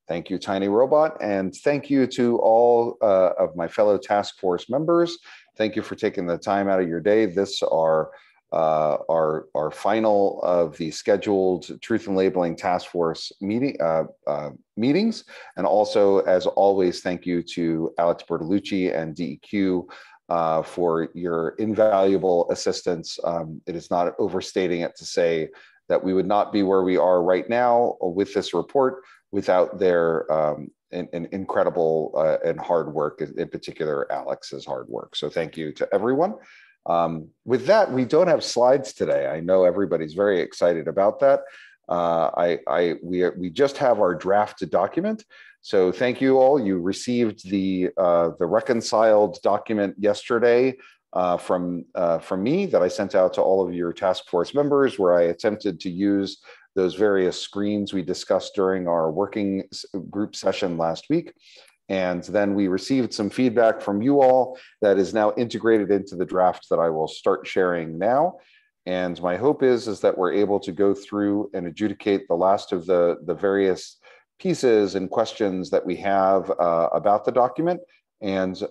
Thank you, Tiny Robot, and thank you to all of my fellow task force members. Thank you for taking the time out of your day. This are our final of the scheduled Truth in Labeling Task Force meetings. And also, as always, thank you to Alex Bertolucci and DEQ for your invaluable assistance. It is not overstating it to say that we would not be where we are right now with this report without their incredible and hard work, in particular Alex's hard work. So thank you to everyone. With that, we don't have slides today. I know everybody's very excited about that. We just have our draft document. So thank you all. You received the reconciled document yesterday from me that I sent out to all of your task force members, where I attempted to use those various screens we discussed during our working group session last week. And then we received some feedback from you all that is now integrated into the draft that I will start sharing now. And my hope is that we're able to go through and adjudicate the last of the various pieces and questions that we have about the document, and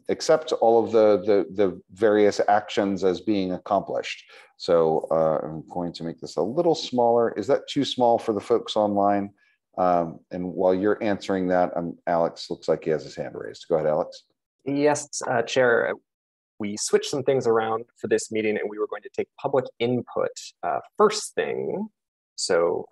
accept all of the various actions as being accomplished. So I'm going to make this a little smaller. Is that too small for the folks online? And while you're answering that, Alex looks like he has his hand raised. Go ahead, Alex. Yes, Chair. We switched some things around for this meeting, and we were going to take public input first thing. So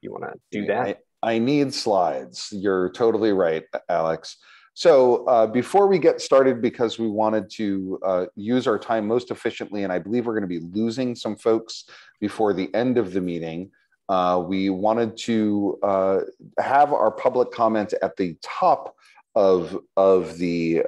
you want to do that? I need slides. You're totally right, Alex. So before we get started, because we wanted to use our time most efficiently, and I believe we're going to be losing some folks before the end of the meeting, we wanted to have our public comment at the top of the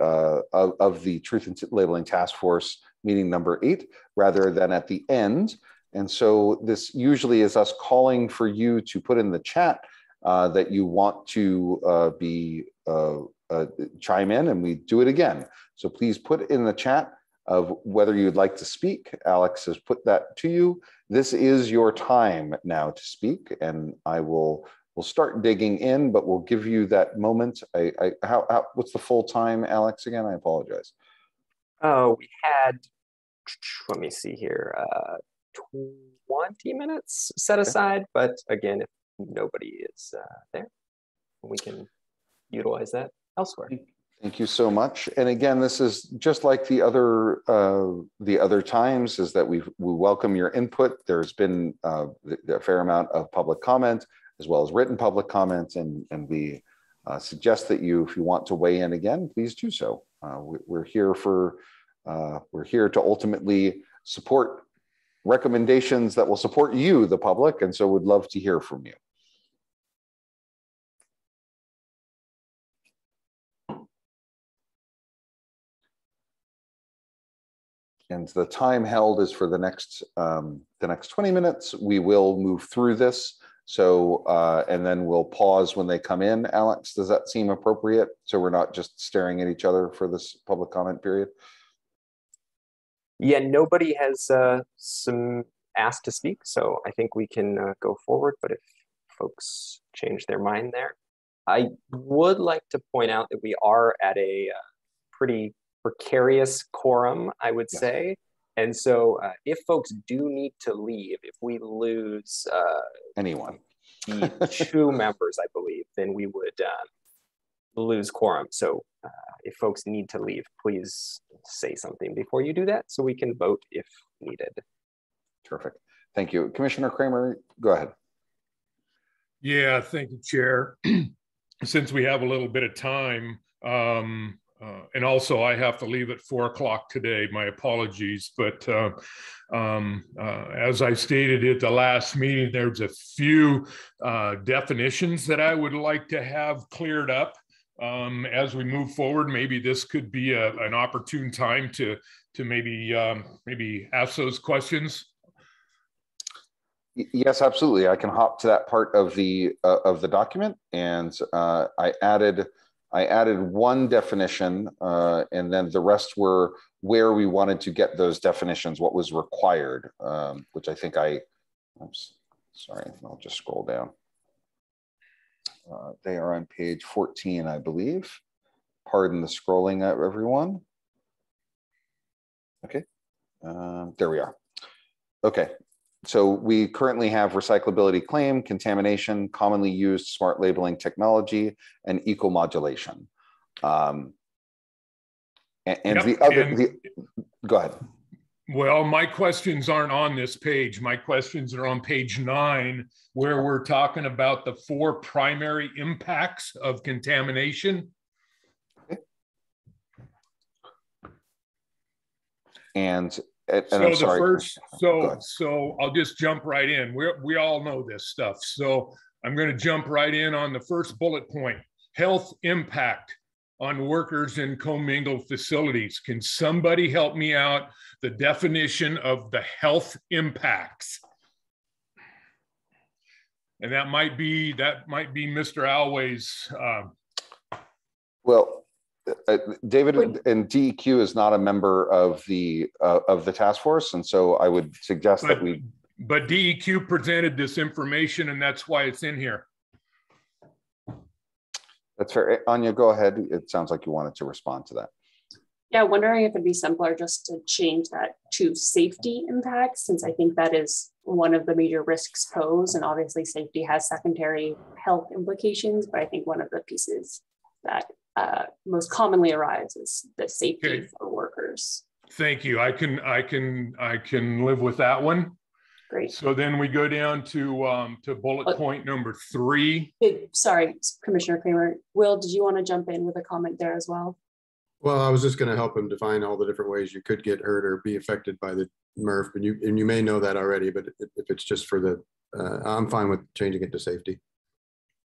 Truth in Labeling Task Force meeting number 8, rather than at the end. And so this usually is us calling for you to put in the chat that you want to chime in, and we do it again. So please put in the chat of whether you'd like to speak. Alex has put that to you. This is your time now to speak, and we'll start digging in, but we'll give you that moment. What's the full time, Alex, again? I apologize. Oh, we had, let me see here, 20 minutes set aside, but again, if nobody is there, we can utilize that elsewhere. Thank you so much. And again, this is just like the other times, is that we welcome your input. There's been a fair amount of public comment as well as written public comment, and we suggest that if you want to weigh in again, please do so. We're here to ultimately support recommendations that will support you, the public, and so would love to hear from you. And the time held is for the next 20 minutes. We will move through this. So, and then we'll pause when they come in. Alex, does that seem appropriate? So we're not just staring at each other for this public comment period? Yeah, nobody has asked to speak, so I think we can go forward. But if folks change their mind there, I would like to point out that we are at a pretty precarious quorum, I would say. And so if folks do need to leave, if we lose anyone, 2 members, I believe, then we would lose quorum. So if folks need to leave, please say something before you do that so we can vote if needed. Terrific. Thank you. Commissioner Kramer, go ahead. Yeah, thank you, Chair. Since we have a little bit of time, and also I have to leave at 4 o'clock today, my apologies. But as I stated at the last meeting, there's a few definitions that I would like to have cleared up as we move forward. Maybe this could be an opportune time to maybe ask those questions. Yes, absolutely. I can hop to that part of the document, and I added one definition, and then the rest were where we wanted to get those definitions, what was required, which I think oops, sorry, I'll just scroll down. They are on page 14, I believe. Pardon the scrolling, everyone. Okay, there we are. Okay, so we currently have recyclability claim, contamination, commonly used smart labeling technology, and eco-modulation. And Yep, the other, go ahead. Well, my questions aren't on this page. My questions are on page 9, where we're talking about the 4 primary impacts of contamination. Okay. And so I'm sorry. So I'll just jump right in. We all know this stuff. So I'm going to jump right in on the first bullet point: health impact on workers in commingled facilities. Can somebody help me out? The definition of the health impacts. And that might be Mr. Alway's. Well, David and DEQ is not a member of the task force, and so I would suggest that we. But DEQ presented this information, and that's why it's in here. That's fair. Anya, go ahead. It sounds like you wanted to respond to that. Yeah, wondering if it'd be simpler just to change that to safety impacts, since I think that is one of the major risks posed. And obviously safety has secondary health implications, but I think one of the pieces that most commonly arise is the safety for workers. Thank you. I can live with that one. Great. So then we go down to bullet point number 3. Sorry, Commissioner Kramer. Will, did you want to jump in with a comment there as well? Well, I was just going to help him define all the different ways you could get hurt or be affected by the MRF, but you may know that already. But if it's just for the, I'm fine with changing it to safety.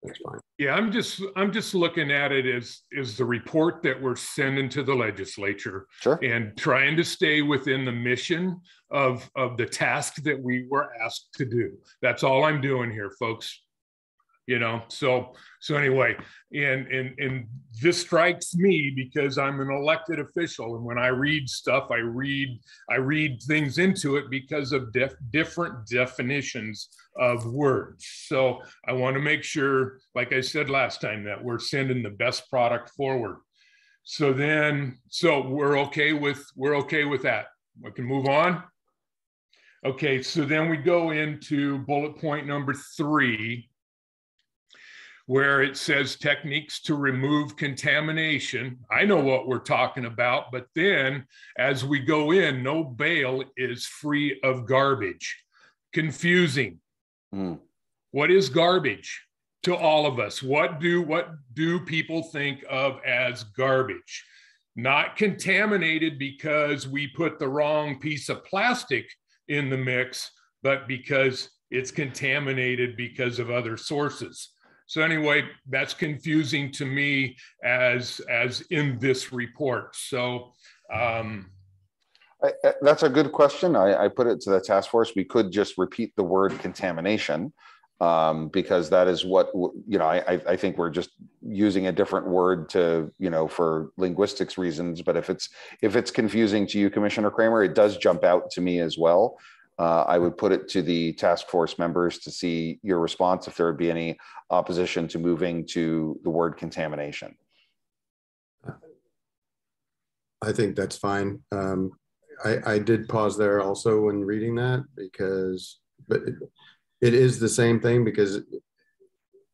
That's fine. Yeah, I'm just looking at it as the report that we're sending to the legislature, sure, and trying to stay within the mission of the task that we were asked to do. That's all I'm doing here, folks. You know, so anyway, and this strikes me because I'm an elected official, and when I read stuff, I read things into it because of different definitions of words. So I want to make sure, like I said last time, that we're sending the best product forward. So we're okay with that. We can move on. Okay, so then we go into bullet point number 3. Where it says techniques to remove contamination. I know what we're talking about, but then as we go in, no bale is free of garbage. Confusing. What is garbage to all of us? What do people think of as garbage? Not contaminated because we put the wrong piece of plastic in the mix, but because it's contaminated because of other sources. So anyway, that's confusing to me as in this report. So that's a good question. I put it to the task force. We could just repeat the word contamination because that is what, I think we're just using a different word to, for linguistics reasons. But if it's confusing to you, Commissioner Kramer, it does jump out to me as well. I would put it to the task force members to see your response if there would be any opposition to moving to the word contamination. I think that's fine. I did pause there also when reading that but it is the same thing, because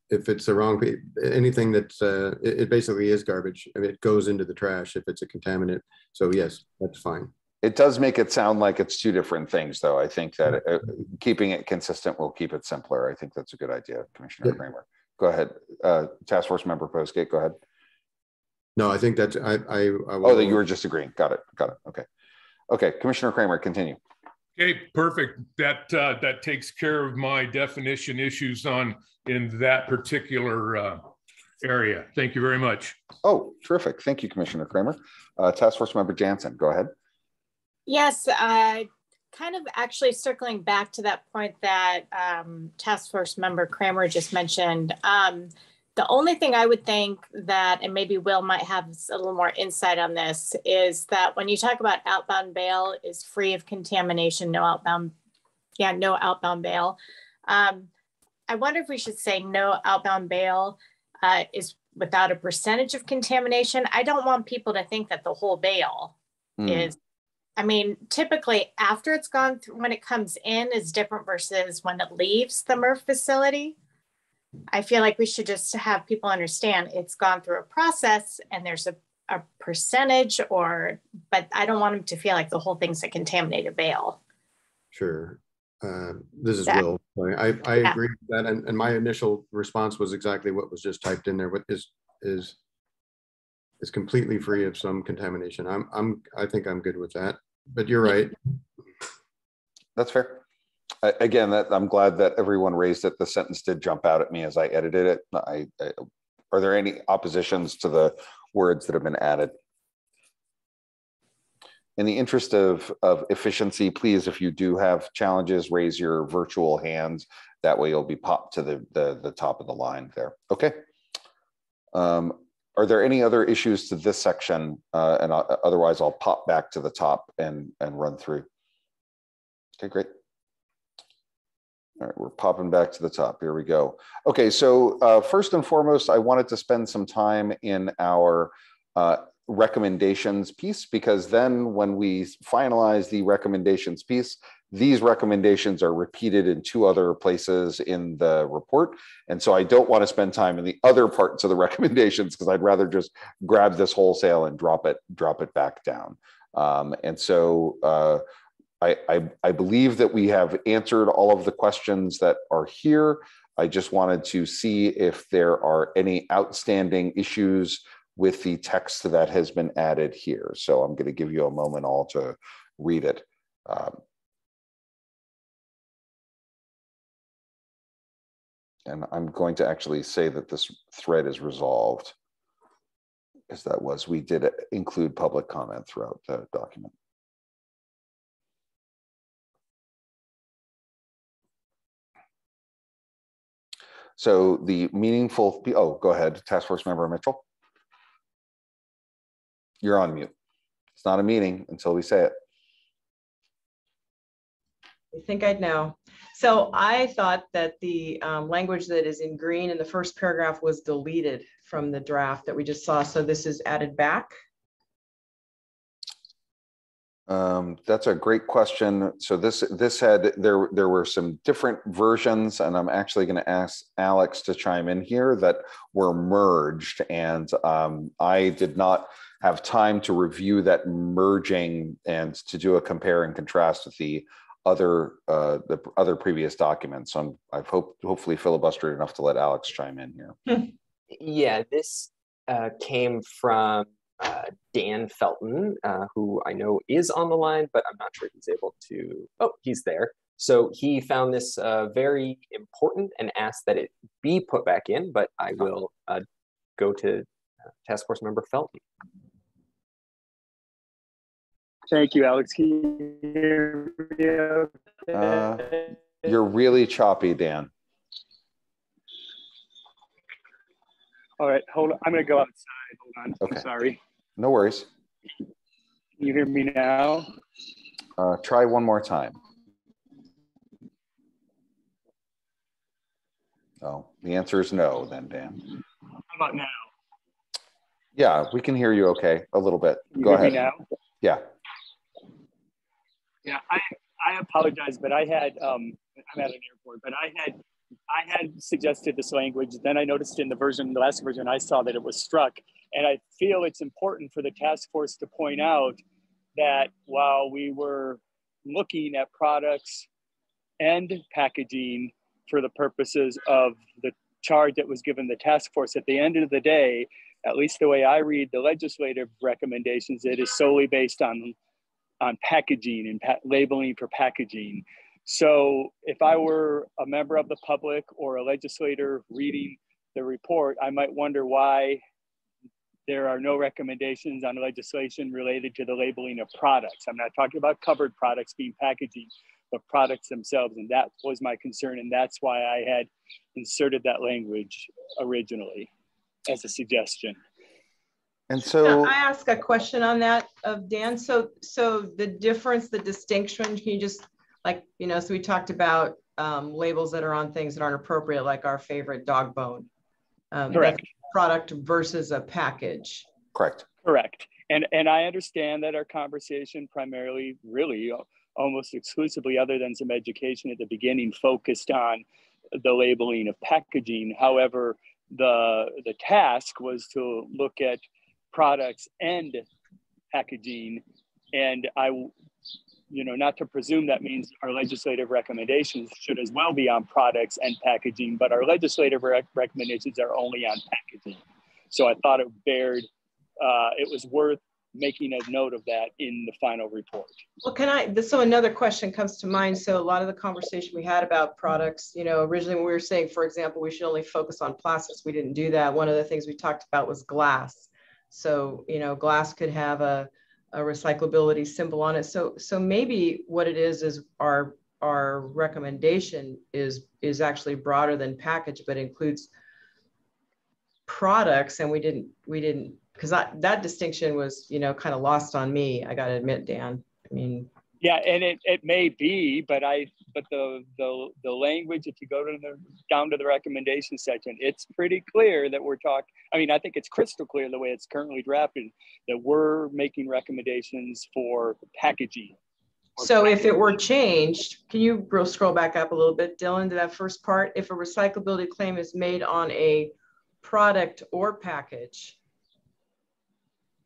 if it's the wrong, anything that's, it basically is garbage. I mean, it goes into the trash if it's a contaminant. So yes, that's fine. It does make it sound like it's 2 different things, though. I think that keeping it consistent will keep it simpler. I think that's a good idea, Commissioner Kramer. Go ahead. Task Force Member Postgate, go ahead. No, I think that's, oh, that you were just agreeing. Got it. Okay, Commissioner Kramer, continue. Okay, perfect. That takes care of my definition issues in that particular area. Thank you very much. Oh, terrific. Thank you, Commissioner Kramer. Task Force Member Jansen, go ahead. Yes, kind of actually circling back to that point that Task Force Member Kramer just mentioned. The only thing I would think that, and maybe Will might have a little more insight on this, is that when you talk about outbound bale is free of contamination, no outbound bale. I wonder if we should say no outbound bale is without a percentage of contamination. I don't want people to think that the whole bale is, I mean, typically after it's gone through, when it comes in is different versus when it leaves the MRF facility. I feel like we should just have people understand it's gone through a process and there's a percentage but I don't want them to feel like the whole thing's a contaminated bale. Sure. This is Will. I agree with that. And my initial response was exactly what was just typed in there. What is completely free of some contamination. I think I'm good with that, but you're right. That's fair. Again, I'm glad that everyone raised it. The sentence did jump out at me as I edited it. Are there any oppositions to the words that have been added? In the interest of efficiency, please, if you do have challenges, raise your virtual hands. That way you'll be popped to the top of the line there. Okay. Are there any other issues to this section? And otherwise I'll pop back to the top and run through. Okay, great. All right, we're popping back to the top. Here we go. Okay, so first and foremost, I wanted to spend some time in our recommendations piece, because then when we finalize the recommendations piece, these recommendations are repeated in 2 other places in the report. And so I don't want to spend time in the other parts of the recommendations, because I'd rather just grab this wholesale and drop it back down. And so I believe that we have answered all of the questions that are here. I just wanted to see if there are any outstanding issues with the text that has been added here. So I'm going to give you a moment all to read it. And I'm going to actually say that this thread is resolved, because we did include public comment throughout the document. So the meaningful, go ahead, Task Force Member Mitchell. You're on mute. It's not a meeting until we say it. I think I'd know. So I thought that the language that is in green in the first paragraph was deleted from the draft that we just saw. So this is added back. That's a great question. So there were some different versions, and I'm actually going to ask Alex to chime in here, that were merged, and I did not have time to review that merging and to do a compare and contrast with the other previous documents. So I've hopefully filibustered enough to let Alex chime in here. Yeah, this came from Dan Felton, who I know is on the line, but I'm not sure he's able to. Oh, he's there. So he found this very important and asked that it be put back in, but I will go to Task Force Member Felton. Thank you, Alex. Can you hear me okay? You're really choppy, Dan. All right, hold on. I'm going to go outside. Hold on. Okay. I'm sorry. No worries. Can you hear me now? Try one more time. Oh, the answer is no, then, Dan. How about now? Yeah, we can hear you okay, a little bit. Go ahead. Me now? Yeah. Yeah, I apologize, but I had I'm at an airport, but I had suggested this language. Then I noticed in the last version, I saw that it was struck, and I feel it's important for the task force to point out that while we were looking at products and packaging for the purposes of the charge that was given the task force, at the end of the day, at least the way I read the legislative recommendations, it is solely based on packaging and labeling for packaging. So if I were a member of the public or a legislator reading the report, I might wonder why there are no recommendations on legislation related to the labeling of products. I'm not talking about covered products being packaging, but products themselves. And that was my concern. And that's why I had inserted that language originally as a suggestion. And so I ask a question on that of Dan. So the difference, the distinction, can you just so we talked about labels that are on things that aren't appropriate, like our favorite dog bone. Correct. Product versus a package. Correct. Correct. And I understand that our conversation primarily, really almost exclusively, other than some education at the beginning, focused on the labeling of packaging. However, the task was to look at products and packaging. And not to presume that means our legislative recommendations should as well be on products and packaging, but our legislative recommendations are only on packaging. So I thought it was worth making a note of that in the final report. Well, so another question comes to mind. So a lot of the conversation we had about products, originally when we were saying, for example, we should only focus on plastics, we didn't do that. One of the things we talked about was glass. So, glass could have a recyclability symbol on it. So maybe what it is our recommendation is actually broader than package, but includes products. And we didn't, because that distinction was, kind of lost on me. I got to admit, Dan. I mean, yeah, and it may be, but the language, if you go down to the recommendation section, it's pretty clear that we're talking. I mean, I think it's crystal clear the way it's currently drafted that we're making recommendations for packaging. So if it were changed, can you scroll back up a little bit, Dylan, to that first part? If a recyclability claim is made on a product or package,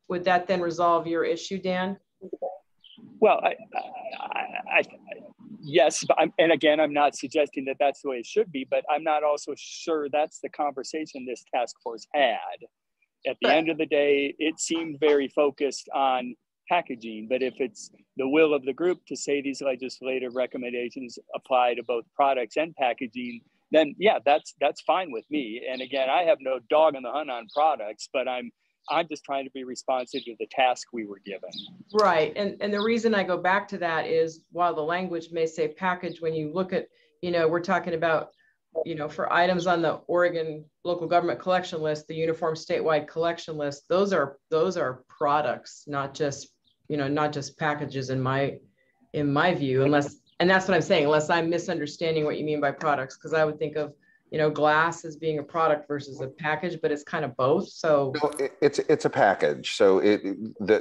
would that then resolve your issue, Dan? Well, yes, and again, I'm not suggesting that that's the way it should be, but I'm not also sure that's the conversation this task force had. At the end of the day, it seemed very focused on packaging, but if it's the will of the group to say these legislative recommendations apply to both products and packaging, then yeah, that's fine with me. And again, I have no dog in the hunt on products, but I'm just trying to be responsive to the task we were given. Right. And the reason I go back to that is while the language may say package, when you look at, we're talking about, for items on the Oregon local government collection list, the uniform statewide collection list, those are products, not just packages in my view, and that's what I'm saying, unless I'm misunderstanding what you mean by products, because I would think of glass as being a product versus a package, but it's kind of both. So it's a package. So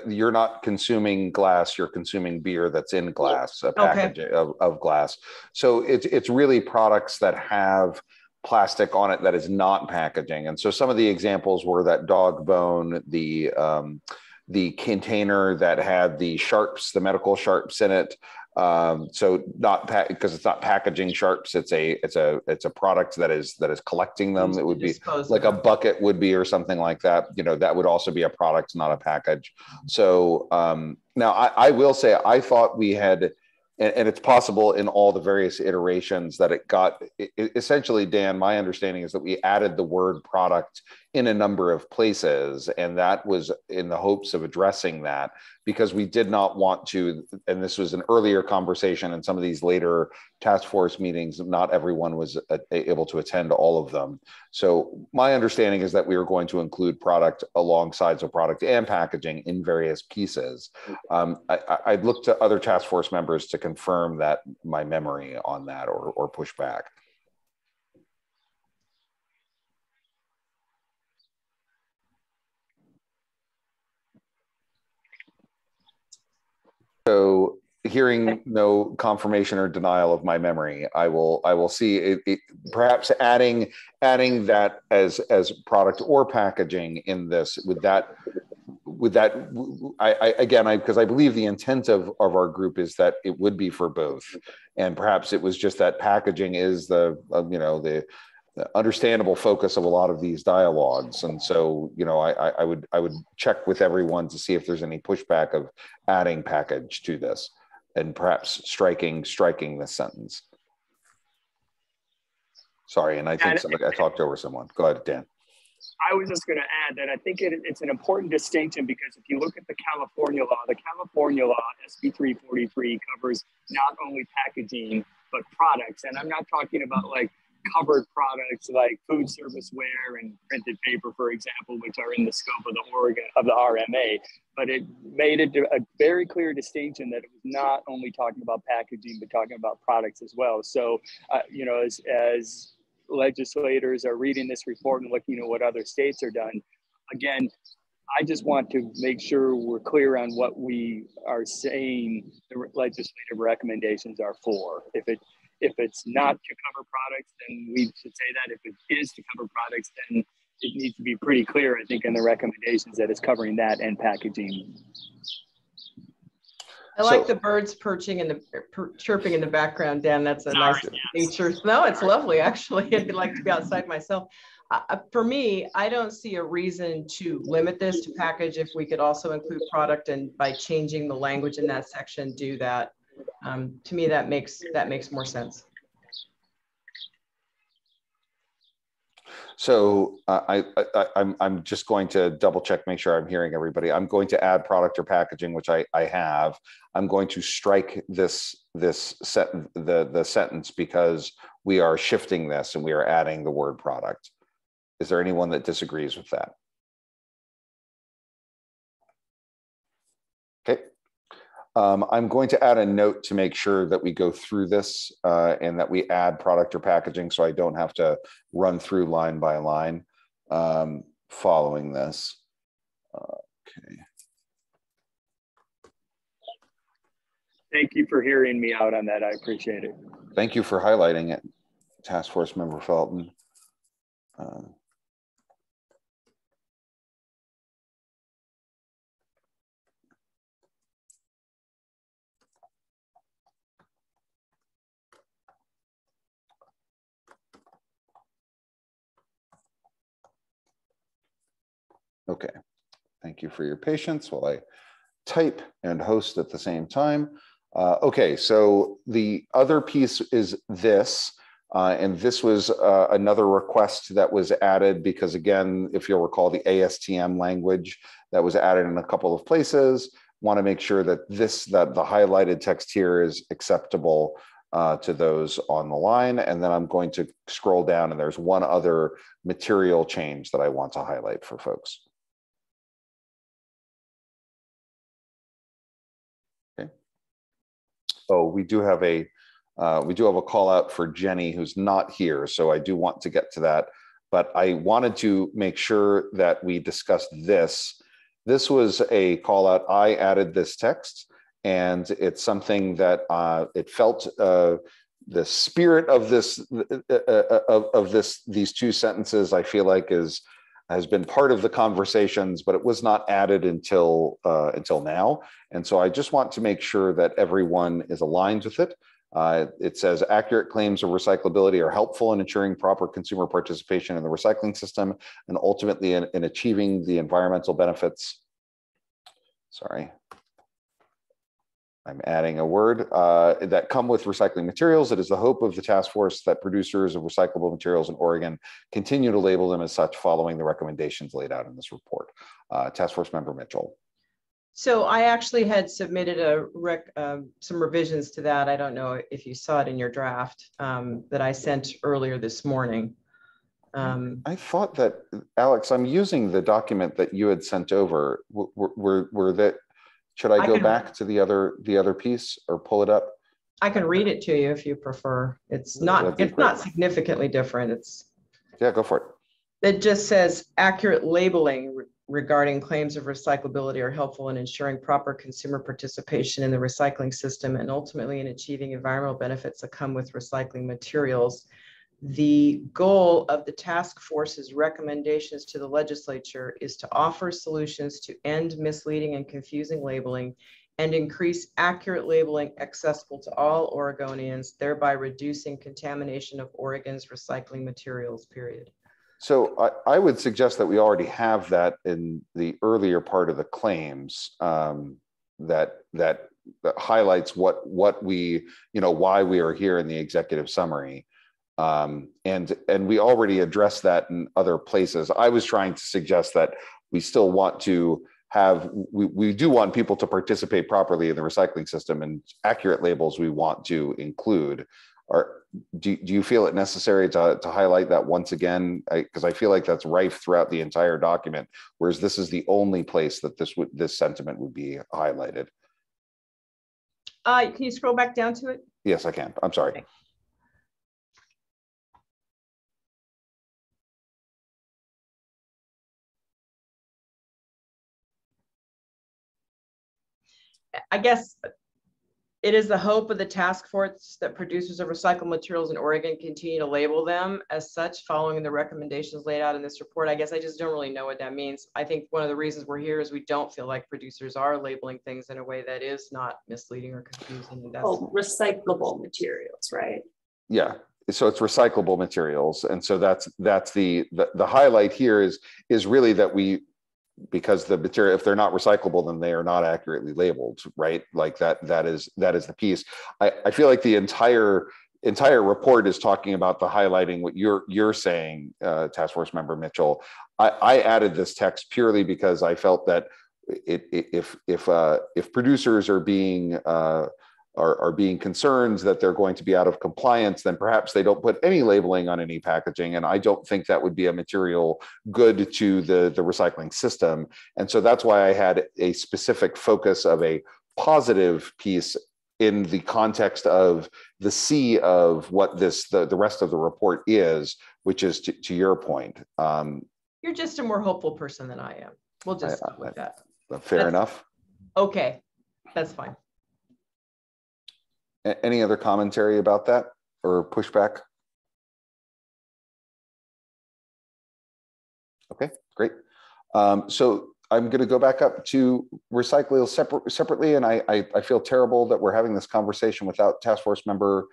you're not consuming glass, you're consuming beer that's in glass, a package of glass. So it's really products that have plastic on it that is not packaging. And so some of the examples were that dog bone, the container that had the sharps, the medical sharps in it. So not because it's not packaging sharps. It's a product that is collecting them. It would be like a bucket would be, or something like that. That would also be a product, not a package. So now I will say, I thought we had, and it's possible in all the various iterations that it got, essentially, Dan, my understanding is that we added the word product in a number of places, and that was in the hopes of addressing that, because we did not want to, and this was an earlier conversation in some of these later task force meetings, not everyone was able to attend all of them. So my understanding is that we were going to include product alongside, so product and packaging in various pieces. I'd look to other task force members to confirm that my memory on that, or push back. So hearing no confirmation or denial of my memory, I will see it, perhaps adding that as product or packaging in this. Because I believe the intent of our group is that it would be for both, and perhaps it was just that packaging is the understandable focus of a lot of these dialogues. And so, I would check with everyone to see if there's any pushback of adding package to this, and perhaps striking this sentence. Sorry, and I think I talked over someone. Go ahead, Dan. I was just going to add that I think it's an important distinction, because if you look at the California law, SB 343 covers not only packaging, but products. And I'm not talking about like covered products like food service ware and printed paper, for example, which are in the scope of the RMA, but it made it a very clear distinction that it was not only talking about packaging, but talking about products as well. So, as legislators are reading this report and looking at what other states are done. Again, I just want to make sure we're clear on what we are saying the legislative recommendations are for. If it's not to cover products, then we should say that. If it is to cover products, then it needs to be pretty clear, I think, in the recommendations that it's covering that and packaging. I like the birds perching and the chirping in the background, Dan. That's a nice nature. No, it's lovely, actually. I'd like to be outside myself. For me, I don't see a reason to limit this to package if we could also include product, and by changing the language in that section, do that. To me, that makes more sense. So I'm just going to double check, make sure I'm hearing everybody. I'm going to add product or packaging, which I have. I'm going to strike the sentence because we are shifting this and we are adding the word product. Is there anyone that disagrees with that? Okay. I'm going to add a note to make sure that we go through this and that we add product or packaging so I don't have to run through line by line following this. Okay. Thank you for hearing me out on that. I appreciate it. Thank you for highlighting it, Task Force Member Felton. Okay, thank you for your patience while I type and host at the same time. Okay, so the other piece is this, and this was another request that was added because, again, if you'll recall, the ASTM language that was added in a couple of places. Want to make sure that that the highlighted text here is acceptable to those on the line. And then I'm going to scroll down, and there's one other material change that I want to highlight for folks. Oh, we do have a call out for Jenny, who's not here, so I do want to get to that. But I wanted to make sure that we discussed this. This was a call out. I added this text, and it's something that it felt the spirit of this these two sentences. I feel like has been part of the conversations, but it was not added until now. And so I just want to make sure that everyone is aligned with it. It says accurate claims of recyclability are helpful in ensuring proper consumer participation in the recycling system and ultimately in achieving the environmental benefits. Sorry. I'm adding a word that come with recycling materials. It is the hope of the task force that producers of recyclable materials in Oregon continue to label them as such following the recommendations laid out in this report. Task Force Member Mitchell. So I actually had submitted some revisions to that. I don't know if you saw it in your draft that I sent earlier this morning. I thought that, Alex, I'm using the document that you had sent over. Were that? Should I go back to the other piece or pull it up? I can read it to you if you prefer. It's not significantly different. Yeah, go for it. It just says accurate labeling regarding claims of recyclability are helpful in ensuring proper consumer participation in the recycling system and ultimately in achieving environmental benefits that come with recycling materials. The goal of the task force's recommendations to the legislature is to offer solutions to end misleading and confusing labeling and increase accurate labeling accessible to all Oregonians, thereby reducing contamination of Oregon's recycling materials, period. So I would suggest that we already have that in the earlier part of the claims that highlights what we, why we are here in the executive summary. And we already addressed that in other places. I was trying to suggest that we still want to have, we do want people to participate properly in the recycling system, and accurate labels we want to include. Do you feel it necessary to highlight that once again? Because I feel like that's rife throughout the entire document, whereas this is the only place that this sentiment would be highlighted. Can you scroll back down to it? Yes, I can. I'm sorry. Okay. I guess it is the hope of the task force that producers of recycled materials in Oregon continue to label them as such, following the recommendations laid out in this report. I guess I just don't really know what that means. I think one of the reasons we're here is we don't feel like producers are labeling things in a way that is not misleading or confusing. And that's recyclable materials, right? Yeah. So it's recyclable materials. And so that's the highlight here is really that because the material, if they're not recyclable, then they are not accurately labeled, right? Like that is the piece. I feel like the entire report is talking about the highlighting what you're saying, Task Force Member Mitchell. I added this text purely because I felt that if producers are being concerned that they're going to be out of compliance, then perhaps they don't put any labeling on any packaging. And I don't think that would be a material good to the recycling system. And so that's why I had a specific focus of a positive piece in the context of the C of what the rest of the report is, which is to your point. You're just a more hopeful person than I am. We'll just start with that. Fair enough. Okay, that's fine. Any other commentary about that or pushback? Okay, great. So I'm going to go back up to recycling separately, and I feel terrible that we're having this conversation without Task Force Member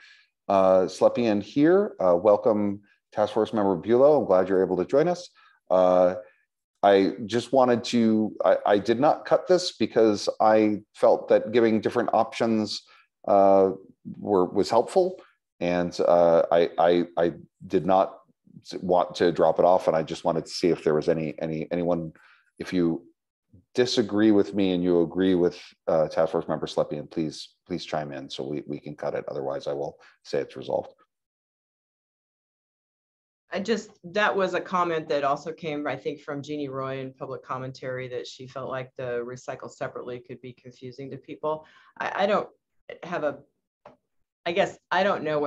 Slepian here. Welcome, Task Force Member Bulow. I'm glad you're able to join us. I just wanted to, I did not cut this because I felt that giving different options was helpful, and I did not want to drop it off, and I just wanted to see if there was anyone, if you disagree with me and you agree with Task Force Member Slepian, please chime in so we can cut it. Otherwise, I will say it's resolved. That was a comment that also came, I think, from Jeannie Roy in public commentary, that she felt like the recycle separately could be confusing to people. I don't have I guess I don't know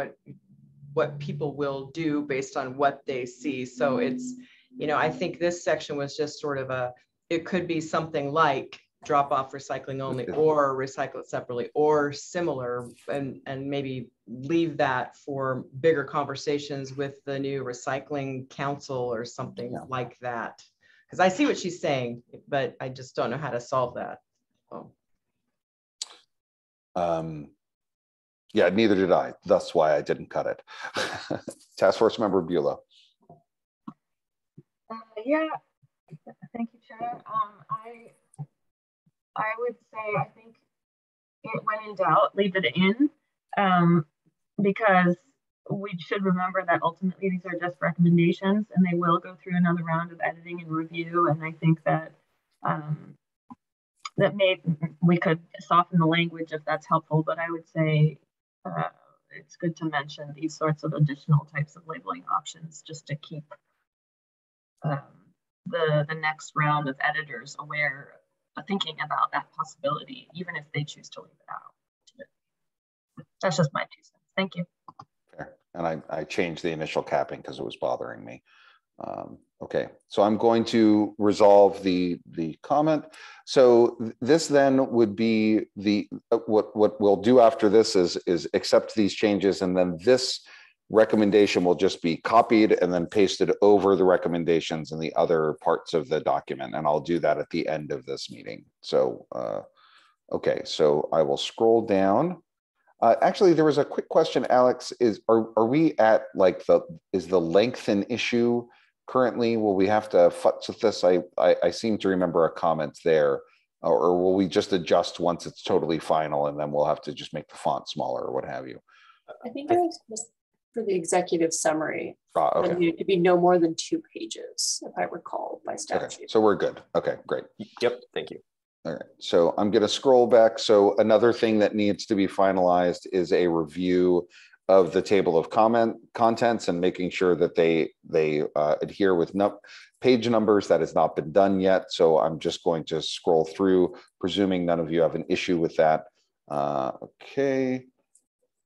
what people will do based on what they see. So it's, I think this section was just sort of it could be something like drop off recycling only, or recycle it separately, or similar, and maybe leave that for bigger conversations with the new recycling council or something like that. Because I see what she's saying, but I just don't know how to solve that. So. Yeah, neither did I. That's why I didn't cut it. Task Force Member Bulow. Yeah, thank you, Chair. I would say I think when in doubt, leave it in, because we should remember that ultimately these are just recommendations, and they will go through another round of editing and review. And I think that we could soften the language if that's helpful, but I would say it's good to mention these sorts of additional types of labeling options just to keep the next round of editors aware, thinking about that possibility, even if they choose to leave it out. That's just my 2 cents. Thank you. Fair. And I changed the initial capping because it was bothering me. Okay, so I'm going to resolve the comment. So this then would be what we'll do after this is accept these changes, and then this recommendation will just be copied and then pasted over the recommendations in the other parts of the document, and I'll do that at the end of this meeting. So okay, so I will scroll down. Actually, there was a quick question, Alex. Are we at like is the length an issue currently? Will we have to futz with this? I seem to remember a comment there, or will we just adjust once it's totally final, and then we'll have to just make the font smaller or what have you? I think it was just for the executive summary. Okay. It needed to be no more than 2 pages, if I recall, by statute. Okay. So we're good. Okay, great. Yep, thank you. All right, so I'm going to scroll back. So another thing that needs to be finalized is a review of the table of contents and making sure that they adhere with page numbers. That has not been done yet. So I'm just going to scroll through, presuming none of you have an issue with that. Okay,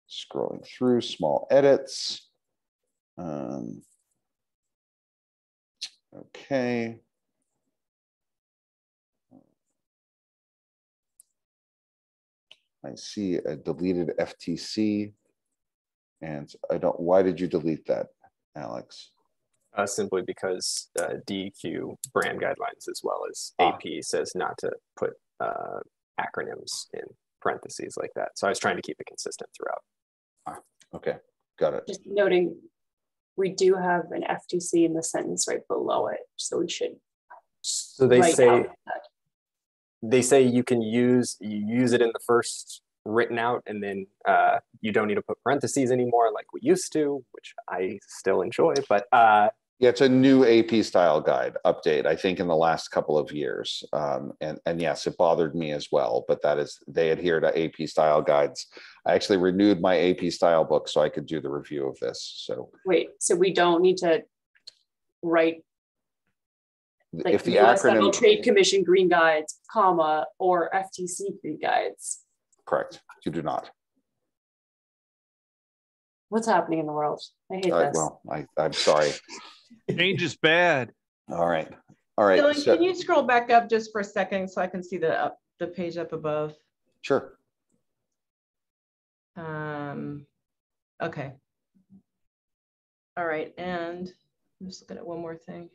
scrolling through, small edits. Okay. I see a deleted FTC. And I don't, why did you delete that, Alex? Simply because DEQ brand guidelines as well as AP says not to put acronyms in parentheses like that. So I was trying to keep it consistent throughout. Okay, got it. Just noting, we do have an FTC in the sentence right below it, so we should. So they say you can use it in the first written out, and then you don't need to put parentheses anymore like we used to, which I still enjoy. But yeah, it's a new AP style guide update, I think, in the last couple of years. And yes, it bothered me as well, but that is, they adhere to AP style guides. I actually renewed my AP style book so I could do the review of this. So wait, so we don't need to write like if the US acronym Federal Trade Commission green guides, comma, or FTC green guides. Correct, you do not. What's happening in the world? I hate this. Well, I'm sorry. Change is bad. All right. All right. Dylan, So, can you scroll back up just for a second so I can see the page up above? sure. Okay. All right, and I'm just looking at one more thing.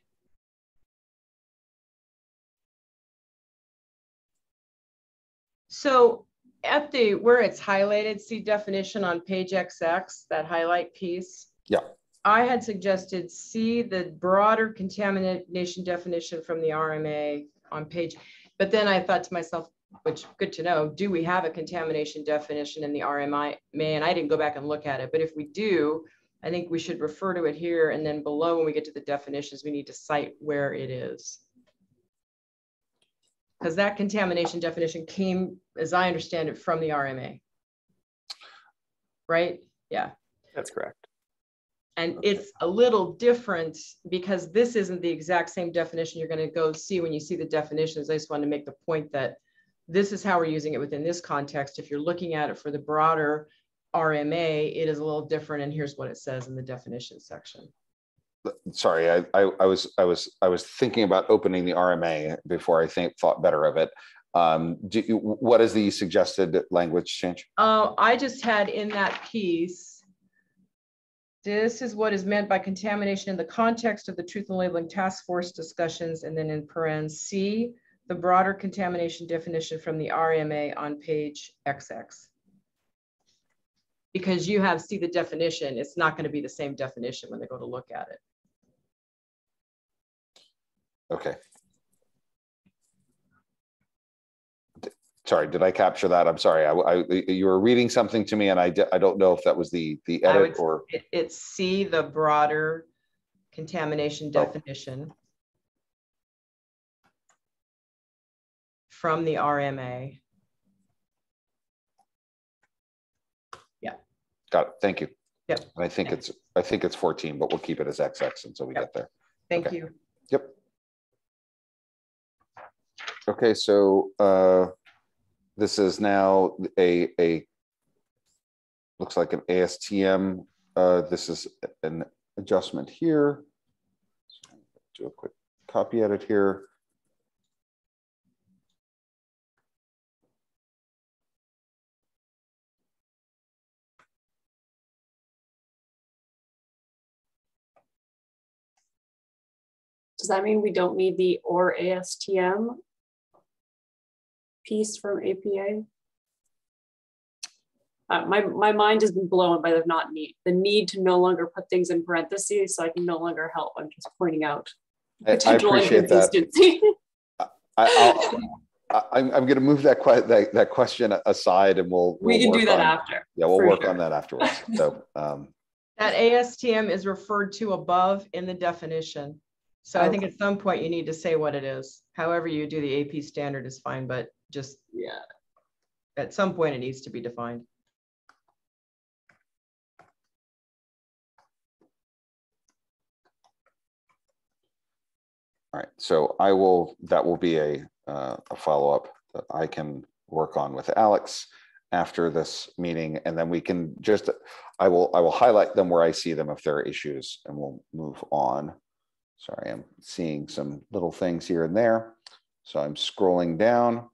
So at where it's highlighted, see definition on page XX, that highlight piece. Yeah. I had suggested see the broader contamination definition from the RMA on page, but then I thought to myself, which good to know, do we have a contamination definition in the RMA? And I didn't go back and look at it, but if we do, I think we should refer to it here, and then below when we get to the definitions, we need to cite where it is. Because that contamination definition came, as I understand it, from the RMA. Right? Yeah. That's correct. And it's a little different because this isn't the exact same definition you're going to go see when you see the definitions. I just wanted to make the point that this is how we're using it within this context. If you're looking at it for the broader RMA, it is a little different. And here's what it says in the definition section. Sorry, I was thinking about opening the RMA before I thought better of it. What is the suggested language change? I just had in that piece, this is what is meant by contamination in the context of the Truth in Labeling Task Force discussions, and then in parentheses, C, the broader contamination definition from the RMA on page XX. Because you have, see the definition, it's not going to be the same definition when they go to look at it. Okay. Sorry, did I capture that? I'm sorry. You were reading something to me, and I don't know if that was the edit or. It's C, the broader contamination definition from the RMA. Yeah. Got it. Thank you. Yep. And I think it's 14, but we'll keep it as XX until we get there. Thank you. Yep. Okay, so this is now a looks like an ASTM. This is an adjustment here. So do a quick copy edit here. Does that mean we don't need the or ASTM piece from APA? My mind has been blown by the need to no longer put things in parentheses, so I can no longer help. I'm just pointing out potential inconsistency. I'm going to move that question aside, and we can do that after. Yeah, we'll work on that afterwards. So that ASTM is referred to above in the definition. So I think at some point you need to say what it is. However you do the AP standard is fine, but just at some point it needs to be defined. All right, so that will be a follow-up that I can work on with Alex after this meeting, and then we can just, I will highlight them where I see them if there are issues, and we'll move on. Sorry, I'm seeing some little things here and there. So I'm scrolling down,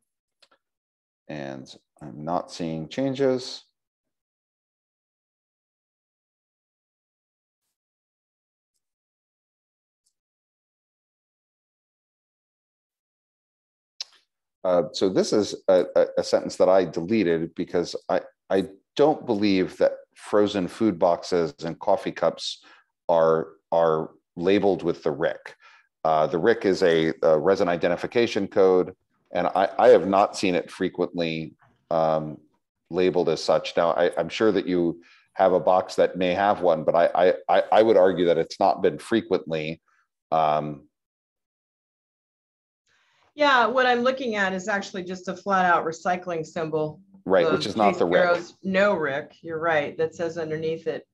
and I'm not seeing changes. So this is a sentence that I deleted because I don't believe that frozen food boxes and coffee cups are labeled with the RIC. The RIC is a resin identification code, and I have not seen it frequently labeled as such. Now, I'm sure that you have a box that may have one, but I would argue that it's not been frequently. Yeah, what I'm looking at is actually just a flat out recycling symbol. Right, which is not the RIC. Arrows, no RIC, you're right. That says underneath it,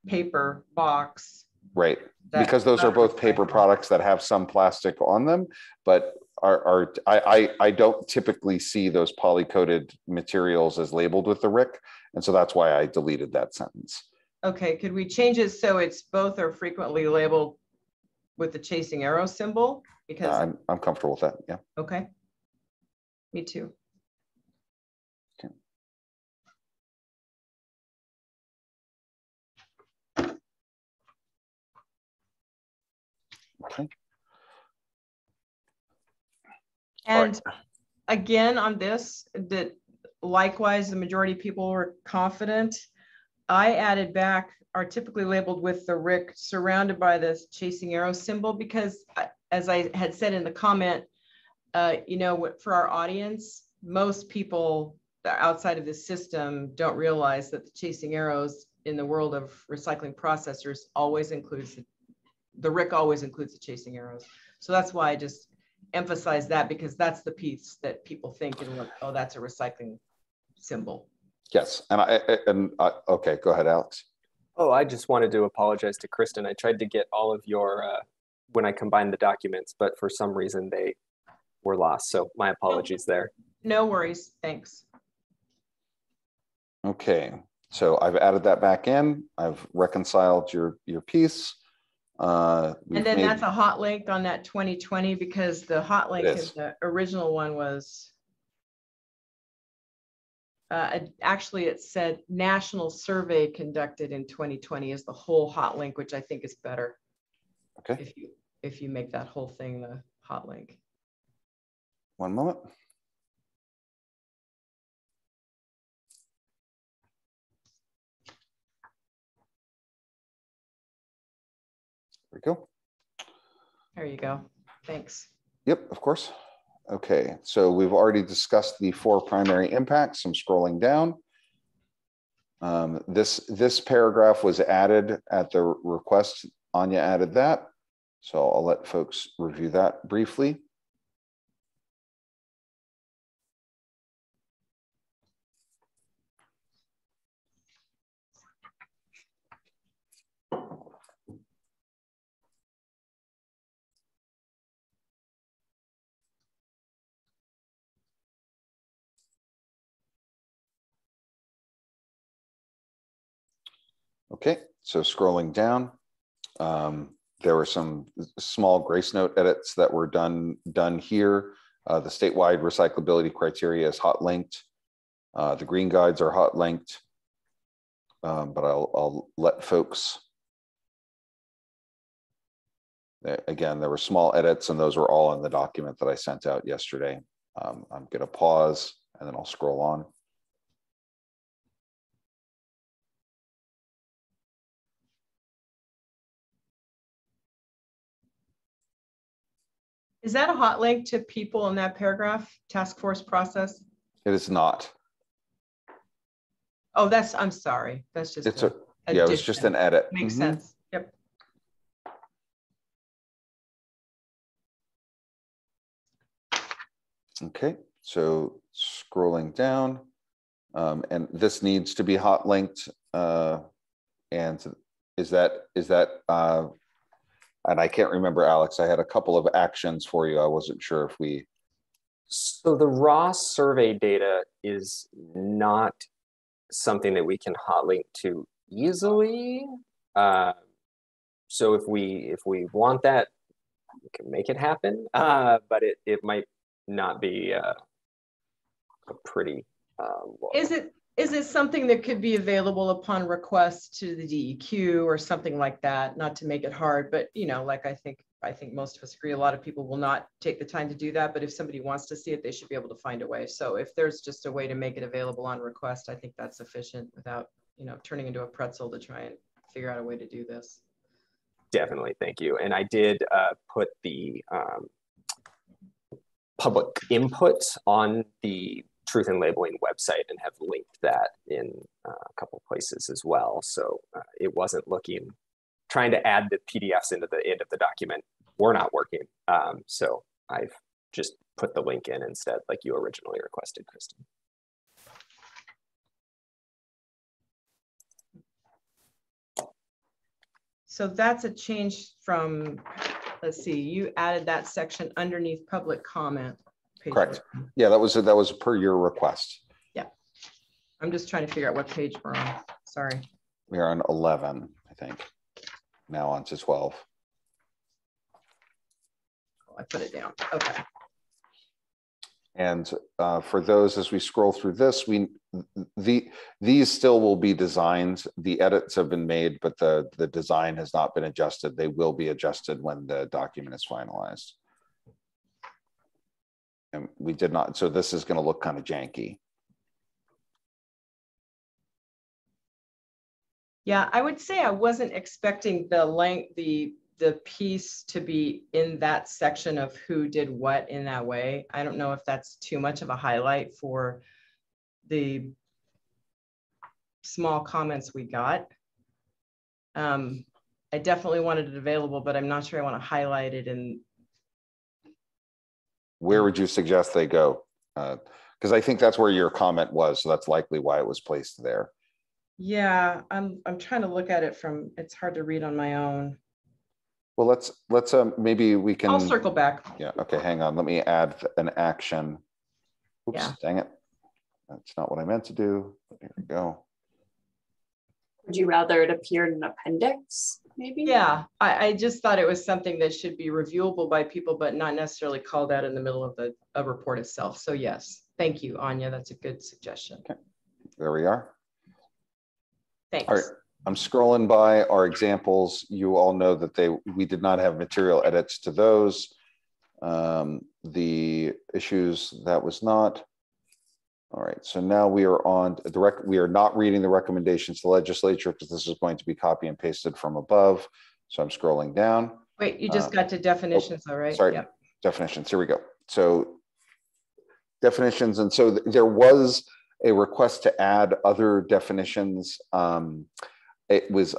paper box. Right, because those are both paper products that have some plastic on them, but I don't typically see those poly-coated materials as labeled with the RIC, and so that's why I deleted that sentence. Okay, could we change it so it's both are frequently labeled with the chasing arrow symbol? Because I'm comfortable with that, yeah. Okay, me too. Okay. Okay. And again, on this, that likewise, the majority of people were confident. I added back are typically labeled with the RIC surrounded by this chasing arrow symbol, because as I had said in the comment, you know, for our audience, most people outside of this system don't realize that the chasing arrows in the world of recycling processors always includes the RIC always includes the chasing arrows. So that's why I just emphasize that, because that's the piece that people think, and oh, that's a recycling symbol. Yes, and okay, go ahead, Alex. Oh, I just wanted to apologize to Kristen. I tried to get all of your, when I combined the documents, but for some reason they were lost. So my apologies there. No worries, thanks. Okay, so I've added that back in. I've reconciled your piece. And then that's a hot link on that 2020, because the hot link in the original one was, actually it said national survey conducted in 2020 is the whole hot link, which I think is better. Okay. If you make that whole thing the hot link. One moment. There we go. There you go. Thanks. Yep, of course. Okay, so we've already discussed the 4 primary impacts. I'm scrolling down. This paragraph was added at the request. Anya added that. So I'll let folks review that briefly. Okay, so scrolling down, there were some small grace note edits that were done here. The statewide recyclability criteria is hot linked. The green guides are hot linked, but I'll let folks. Again, there were small edits, and those were all in the document that I sent out yesterday. I'm going to pause, and then I'll scroll on. Is that a hot link to people in that paragraph, task force process? It is not. Oh, I'm sorry. That's just yeah, it was just an edit. Makes sense. Yep. Okay, so scrolling down, and this needs to be hot linked. And is that and I can't remember, Alex, I had a couple of actions for you. I wasn't sure if we. So the raw survey data is not something that we can hot link to easily. So if we want that, we can make it happen, but it might not be a pretty Is it something that could be available upon request to the DEQ or something like that? Not to make it hard, but like I think most of us agree, a lot of people will not take the time to do that. But if somebody wants to see it, they should be able to find a way. So if there's just a way to make it available on request, I think that's sufficient without turning into a pretzel to try and figure out a way to do this. Definitely, thank you. And I did put the public input on the Truth in Labeling website and have linked that in a couple places as well. So it wasn't trying to add the PDFs into the end of the document were not working. So I've just put the link in instead, like you originally requested, Kristen. So that's a change from, let's see, you added that section underneath public comment. Correct. Yeah, that was per your request. Yeah. I'm just trying to figure out what page we're on. Sorry. We are on 11, I think. Now on to 12. Oh, I put it down. Okay. And for those, as we scroll through this, these still will be designed. The edits have been made, but the design has not been adjusted. They will be adjusted when the document is finalized. And we did not, so this is going to look kind of janky. Yeah, I would say I wasn't expecting the piece to be in that section of who did what in that way. I don't know if that's too much of a highlight for the small comments we got. I definitely wanted it available, but I'm not sure I want to highlight it. And where would you suggest they go? Because I think that's where your comment was, so that's likely why it was placed there. Yeah, I'm trying to look at it from, it's hard to read on my own. Well, let's maybe we can. I'll circle back. Yeah. Okay. Hang on. Let me add an action. Oops. Yeah. Dang it. That's not what I meant to do. There we go. Would you rather it appear in an appendix, maybe? Yeah. I just thought it was something that should be reviewable by people, but not necessarily called out in the middle of the report itself. So yes, thank you, Anya. That's a good suggestion. Okay. There we are. Thanks. All right. I'm scrolling by our examples. You all know that we did not have material edits to those. The issues, that was not. All right, so now we are on we are not reading the recommendations to the legislature because this is going to be copy and pasted from above. So I'm scrolling down. Wait, you just got to definitions, all right? Sorry, yep. Definitions, here we go. So definitions, and so there was a request to add other definitions. It was,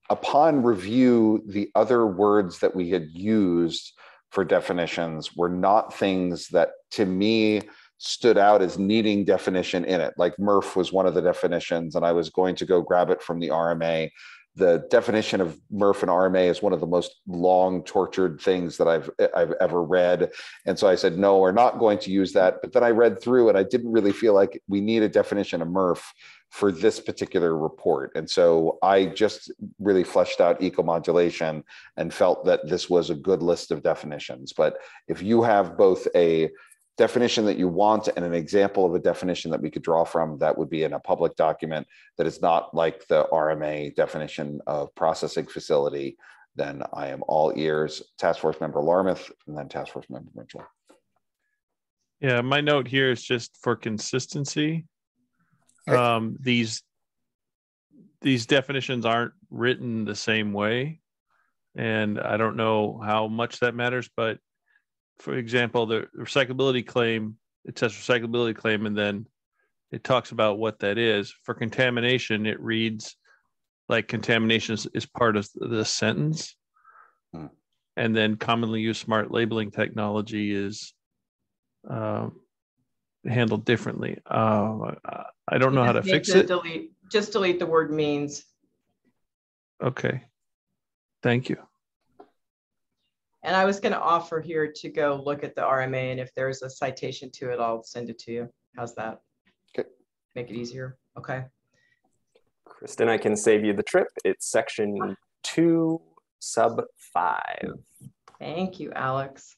upon review, the other words that we had used for definitions were not things that to me stood out as needing definition in it. Like MRF was one of the definitions, and I was going to go grab it from the RMA. The definition of MRF and RMA is one of the most long tortured things that I've ever read. And so I said, no, we're not going to use that. But then I read through and I didn't really feel like we need a definition of MRF for this particular report. And so I just really fleshed out eco-modulation and felt that this was a good list of definitions. But if you have both a definition that you want and an example of a definition that we could draw from, that would be in a public document that is not like the RMA definition of processing facility, then I am all ears. Task Force Member Larmouth and then Task Force Member Mitchell. Yeah, my note here is just for consistency. These definitions aren't written the same way, and I don't know how much that matters, but for example, the recyclability claim, it says recyclability claim, and then it talks about what that is. For contamination, it reads like contamination is part of the sentence. And then commonly used smart labeling technology is handled differently. I don't know how to fix it. Just delete the word means. Okay. Thank you. And I was going to offer here to go look at the RMA, and if there's a citation to it, I'll send it to you. How's that? Okay. Make it easier. Okay. Kristen, I can save you the trip. It's section 2, sub 5. Thank you, Alex.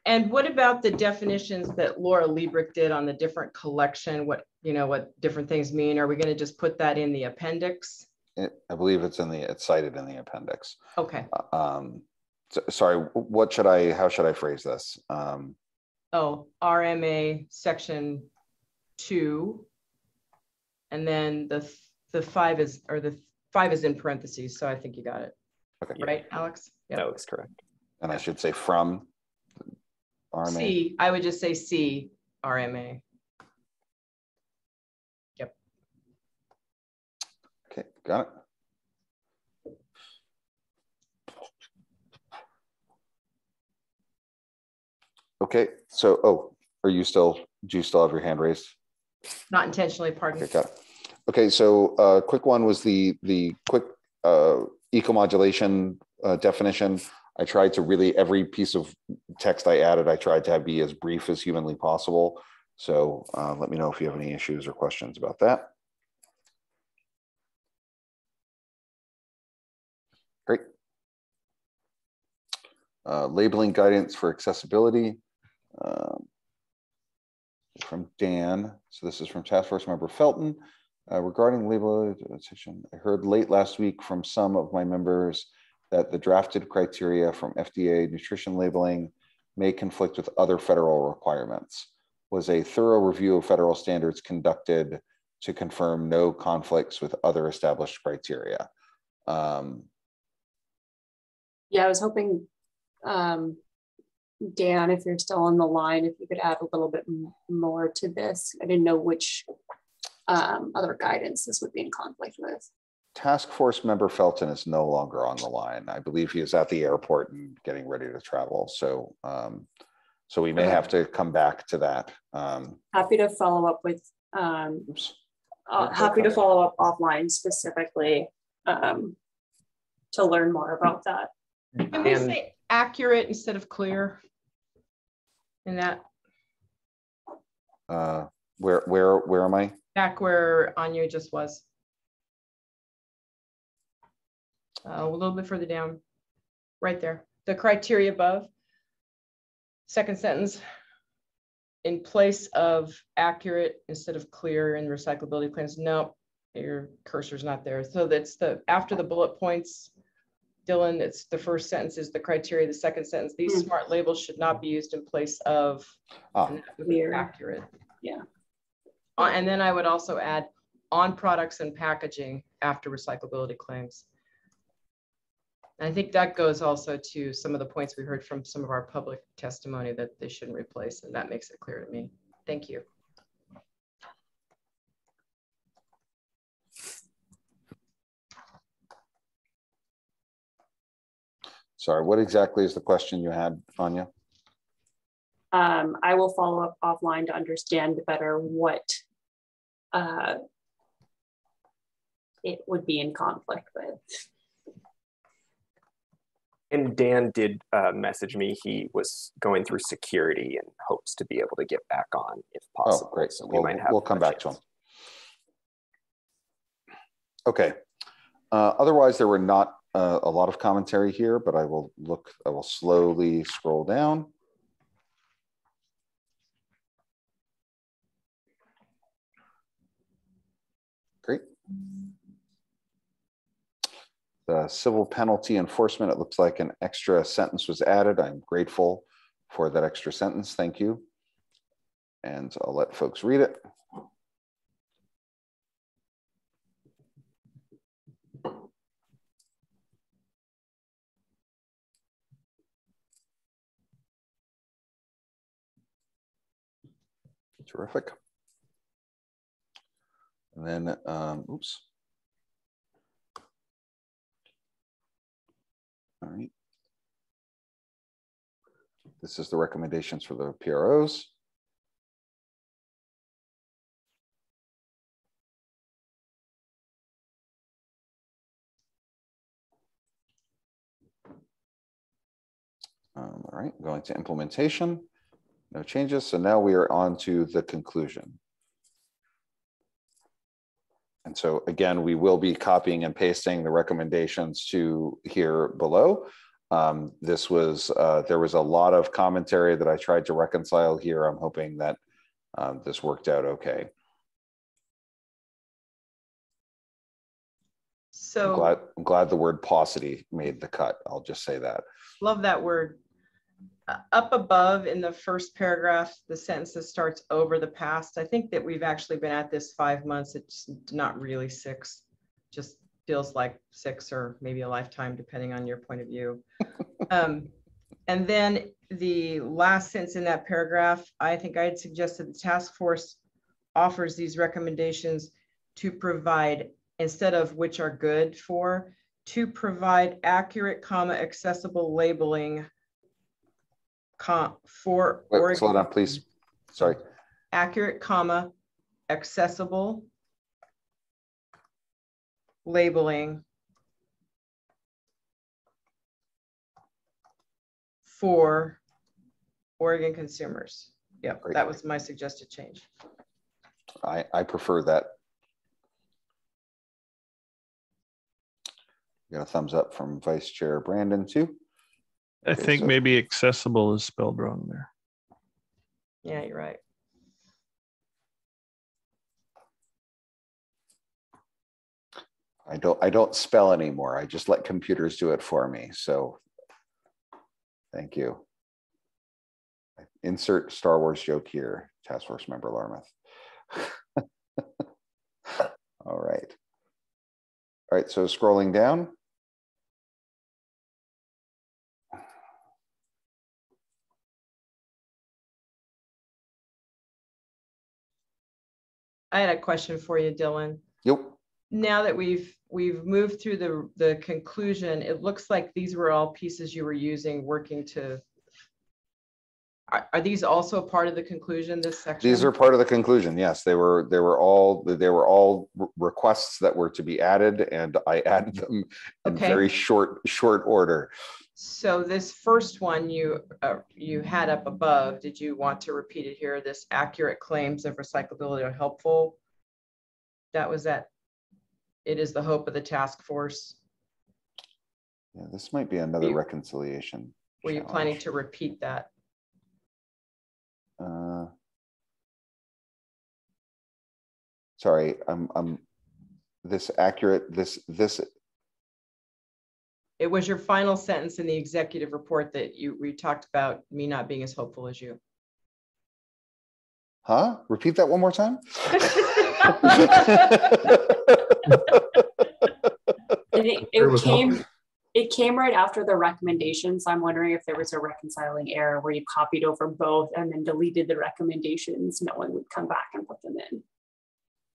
And what about the definitions that Laura Liebrick did on the different collection? What different things mean? Are we going to just put that in the appendix? I believe it's cited in the appendix. Okay. Sorry, how should I phrase this? RMA section 2, and then the 5 is in parentheses. So I think you got it. Okay. Right, Alex? Yep. That was correct. And I should say from RMA. C. I would just say C RMA. Yep. Okay, got it. Okay, so, do you still have your hand raised? Not intentionally, pardon. Okay, got it. Okay, so quick one was the quick ecomodulation definition. I tried to really, every piece of text I added, I tried to be as brief as humanly possible. So let me know if you have any issues or questions about that. Great. Labeling guidance for accessibility from Dan. So this is from Task Force Member Felton. Regarding label, I heard late last week from some of my members that the drafted criteria from FDA nutrition labeling may conflict with other federal requirements. Was a thorough review of federal standards conducted to confirm no conflicts with other established criteria? Yeah, I was hoping, Dan, if you're still on the line, if you could add a little bit more to this. I didn't know which other guidance this would be in conflict with. Task Force Member Felton is no longer on the line. I believe he is at the airport and getting ready to travel. So, so we may have to come back to that. Happy to follow up with, happy to follow up offline specifically to learn more about that. Can we say accurate instead of clear in that? Where am I? Back where Anya just was. A little bit further down, right there. The criteria above, second sentence, in place of accurate instead of clear in recyclability claims. Nope, your cursor's not there. So that's after the bullet points, Dylan, it's the first sentence is the criteria, the second sentence, these smart labels should not be used in place of accurate. Yeah. And then I would also add on products and packaging after recyclability claims. And I think that goes also to some of the points we heard from some of our public testimony that they shouldn't replace, and that makes it clear to me. Thank you. Sorry, what exactly is the question you had, Anya? I will follow up offline to understand better what it would be in conflict with. And Dan did message me. He was going through security and hopes to be able to get back on if possible. Oh, great. So we'll come back to him. Okay. Otherwise, there were not a lot of commentary here, but I will slowly scroll down. Great. The civil penalty enforcement, it looks like an extra sentence was added. I'm grateful for that extra sentence. Thank you. And I'll let folks read it. Terrific. And then, oops. All right. This is the recommendations for the PROs. All right, going to implementation. No changes. So now we are on to the conclusion. And so again, we will be copying and pasting the recommendations to here below. This was, there was a lot of commentary that I tried to reconcile here. I'm hoping that this worked out okay. So I'm glad the word paucity made the cut. I'll just say that. Love that word. Up above in the first paragraph, the sentence that starts over the past. I think that we've actually been at this 5 months. It's not really 6, just feels like 6 or maybe a lifetime, depending on your point of view. And then the last sentence in that paragraph, I think I had suggested the task force offers these recommendations to provide, instead of which are good for, to provide accurate, accessible labeling for Wait, slow down, please. Sorry. Accurate, accessible labeling for Oregon consumers. Yep, Great. that was my suggested change. I prefer that. Got a thumbs up from Vice Chair Brandon too. I think so maybe accessible is spelled wrong there. Yeah, you're right. I don't spell anymore. I just let computers do it for me. So thank you. Insert Star Wars joke here, Task Force Member Larmouth. All right. All right, so scrolling down. I had a question for you, Dylan. Yep. Now that we've moved through the conclusion, it looks like these were all pieces you were using working to. Are these also part of the conclusion, this section? These are part of the conclusion. Yes, they were all requests that were to be added, and I added them in very short order. So this first one you had up above, did you want to repeat it here? This accurate claims of recyclability are helpful. That was that. It is the hope of the task force. Yeah, this might be another reconciliation. Were you planning to repeat that? Sorry, I'm this accurate. This. It was your final sentence in the executive report that we talked about me not being as hopeful as you. Huh? Repeat that one more time. It came right after the recommendations. I'm wondering if there was a reconciling error where you copied over both and then deleted the recommendations. No one would come back and put them in.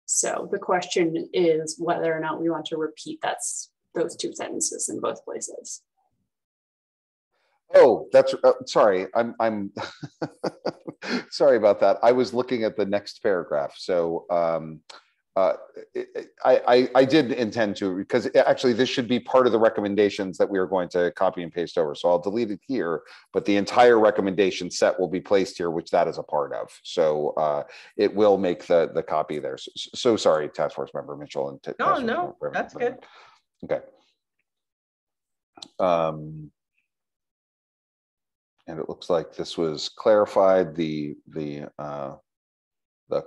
So the question is whether or not we want to repeat those two sentences in both places. Oh, that's sorry. I'm sorry about that. I was looking at the next paragraph. So I did intend to, because actually this should be part of the recommendations that we are going to copy and paste over. So I'll delete it here, but the entire recommendation set will be placed here, which that is a part of. So it will make the copy there. So sorry, Task Force Member Mitchell. And no, that's good. Okay. And it looks like this was clarified, the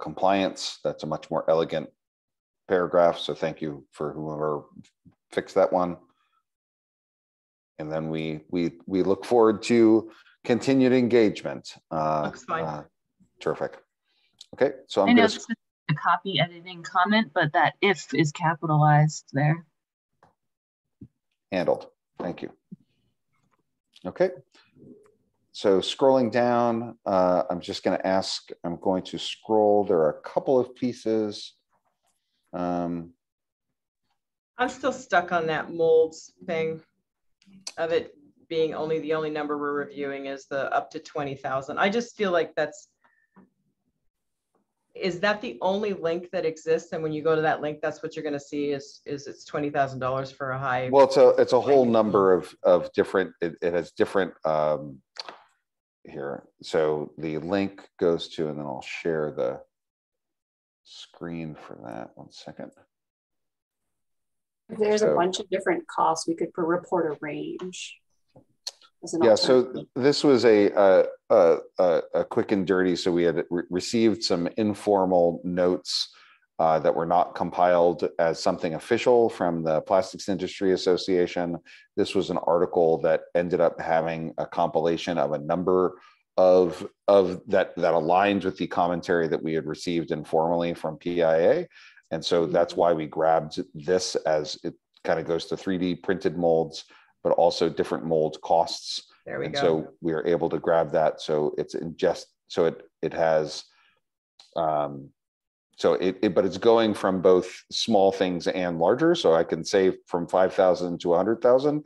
compliance. That's a much more elegant paragraph. So thank you for whoever fixed that one. And then we look forward to continued engagement. Looks fine. Terrific. Okay, so I know this is a copy editing comment, but that if is capitalized there. Handled. Thank you. Okay. So scrolling down, I'm just going to ask, I'm going to scroll. There are a couple of pieces. I'm still stuck on that molds thing of it being the only number we're reviewing is the up to 20,000. I just feel like is that the only link that exists? And when you go to that link, that's what you're going to see is it's $20,000 for a high. Well, it's a whole number of different, it has different here. So the link goes to, and then I'll share the screen for that. 1 second. There's a bunch of different costs. We could report a range. as an Yeah, alternative? so this was a quick and dirty. So we had received some informal notes that were not compiled as something official from the Plastics Industry Association. This was an article that ended up having a compilation of a number of that aligns with the commentary that we had received informally from PIA. And so that's why we grabbed this, as it kind of goes to 3D printed molds, but also different mold costs. There we and go. So we are able to grab that. So it's it has, but it's going from both small things and larger. So I can say from 5,000 to 100,000,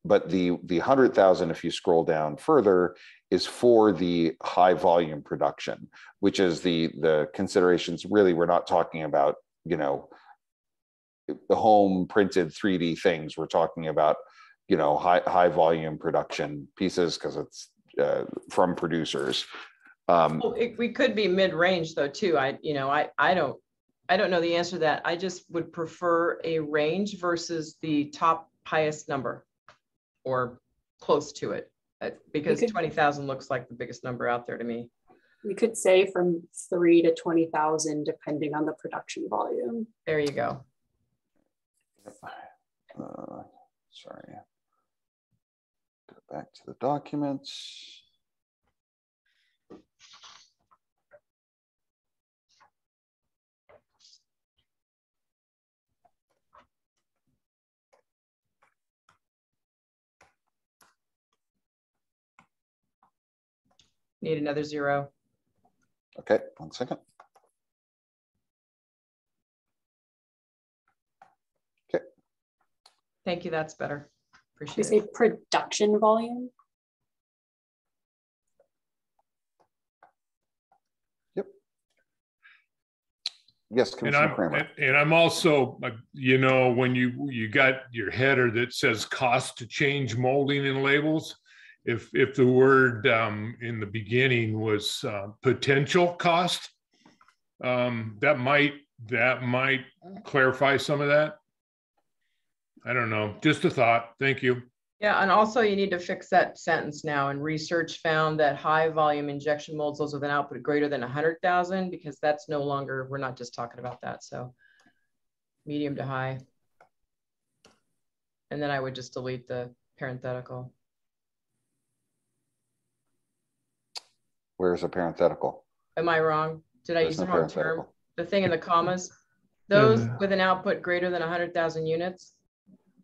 but the 100,000, if you scroll down further, is for the high volume production, which is the considerations. Really, we're not talking about, the home printed 3D things. We're talking about, high volume production pieces, because it's from producers. We could be mid-range though too. I don't know the answer to that. I just would prefer a range versus the top highest number, or close to it, because 20,000 looks like the biggest number out there to me. We could say from 3 to 20,000, depending on the production volume. There you go. Sorry. Go back to the documents. Need another 0. Okay, 1 second. Okay. Thank you, that's better. You Appreciate say it. production volume? Yep. Yes, Commissioner Kramer. And I'm also, when you got your header that says cost to change molding and labels, if the word in the beginning was potential cost, that might clarify some of that. I don't know, just a thought. Thank you. Yeah, and also you need to fix that sentence now. And research found that high volume injection molds, those with an output greater than 100,000, because that's no longer, we're not just talking about that. So medium to high. And then I would just delete the parenthetical. Where's a parenthetical? Am I wrong? Did I There's use the no wrong term? The thing in the commas, those with an output greater than 100,000 units.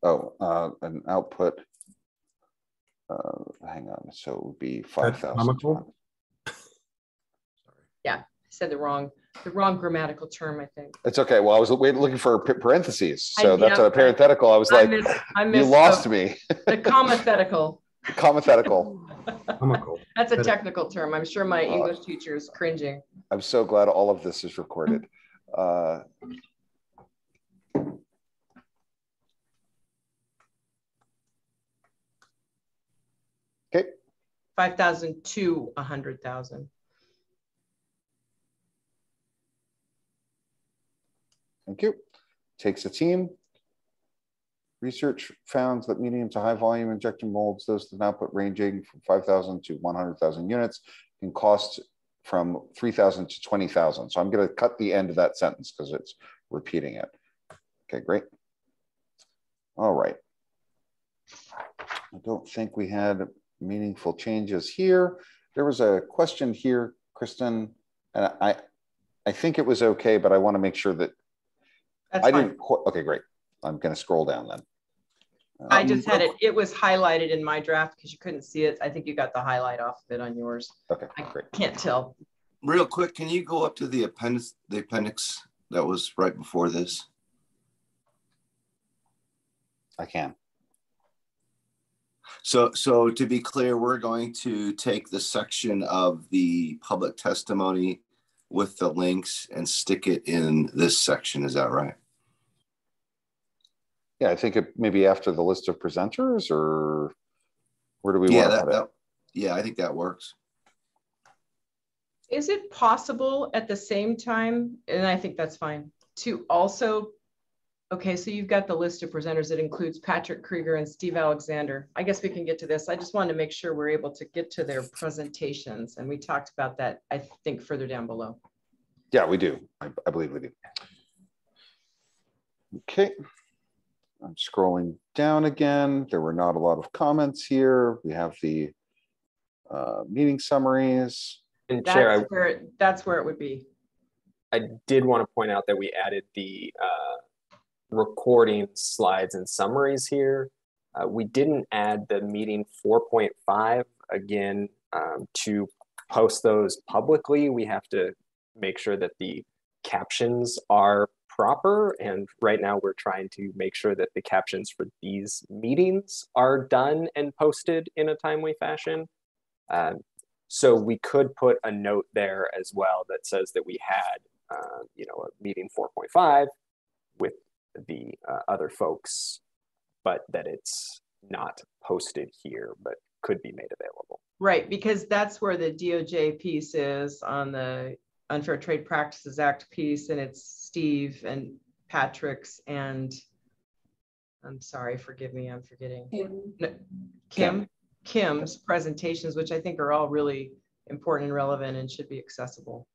Oh, an output. Hang on. So it would be 5,000. Yeah, I said the wrong grammatical term, I think. It's okay. Well, I was looking for parentheses. So that's a parenthetical. I was like, you lost me. The commathetical. Commathetical. That's a technical term. I'm sure my English teacher is cringing. I'm so glad all of this is recorded. Okay. 5,000 to 100,000. Thank you. Takes a team. Research found that medium to high volume injection molds, those with an output ranging from 5,000 to 100,000 units, can cost from 3,000 to 20,000. So I'm going to cut the end of that sentence because it's repeating it. Okay, great. All right. I don't think we had meaningful changes here. There was a question here, Kristen, and I think it was okay, but I want to make sure that That's fine. Okay, great. I'm going to scroll down then. I just had it. It was highlighted in my draft because you couldn't see it. I think you got the highlight off of it on yours. Okay, great. I can't tell. Real quick, can you go up to the appendix that was right before this? I can. So to be clear, we're going to take the section of the public testimony with the links and stick it in this section. Is that right? Yeah, I think it maybe after the list of presenters, or where do we want to put it? Yeah, I think that works. Is it possible at the same time, and I think that's fine, to also Okay, so you've got the list of presenters. It includes Patrick Krieger and Steve Alexander. I guess we can get to this. I just wanted to make sure we're able to get to their presentations. And we talked about that, I think, further down below. Yeah, we do. I believe we do. Okay. I'm scrolling down again. There were not a lot of comments here. We have the meeting summaries. And That's Chair, that's where it would be. I did want to point out that we added the recording slides and summaries here. We didn't add the meeting 4.5 again. To post those publicly, we have to make sure that the captions are proper, and right now we're trying to make sure that the captions for these meetings are done and posted in a timely fashion. So we could put a note there as well that says that we had you know, a meeting 4.5 with the other folks, but that it's not posted here, but could be made available. Right, because that's where the DOJ piece is on the Unfair Trade Practices Act piece, and it's Steve and Patrick's and I'm sorry, forgive me, I'm forgetting. Kim's presentations, which I think are all really important and relevant and should be accessible.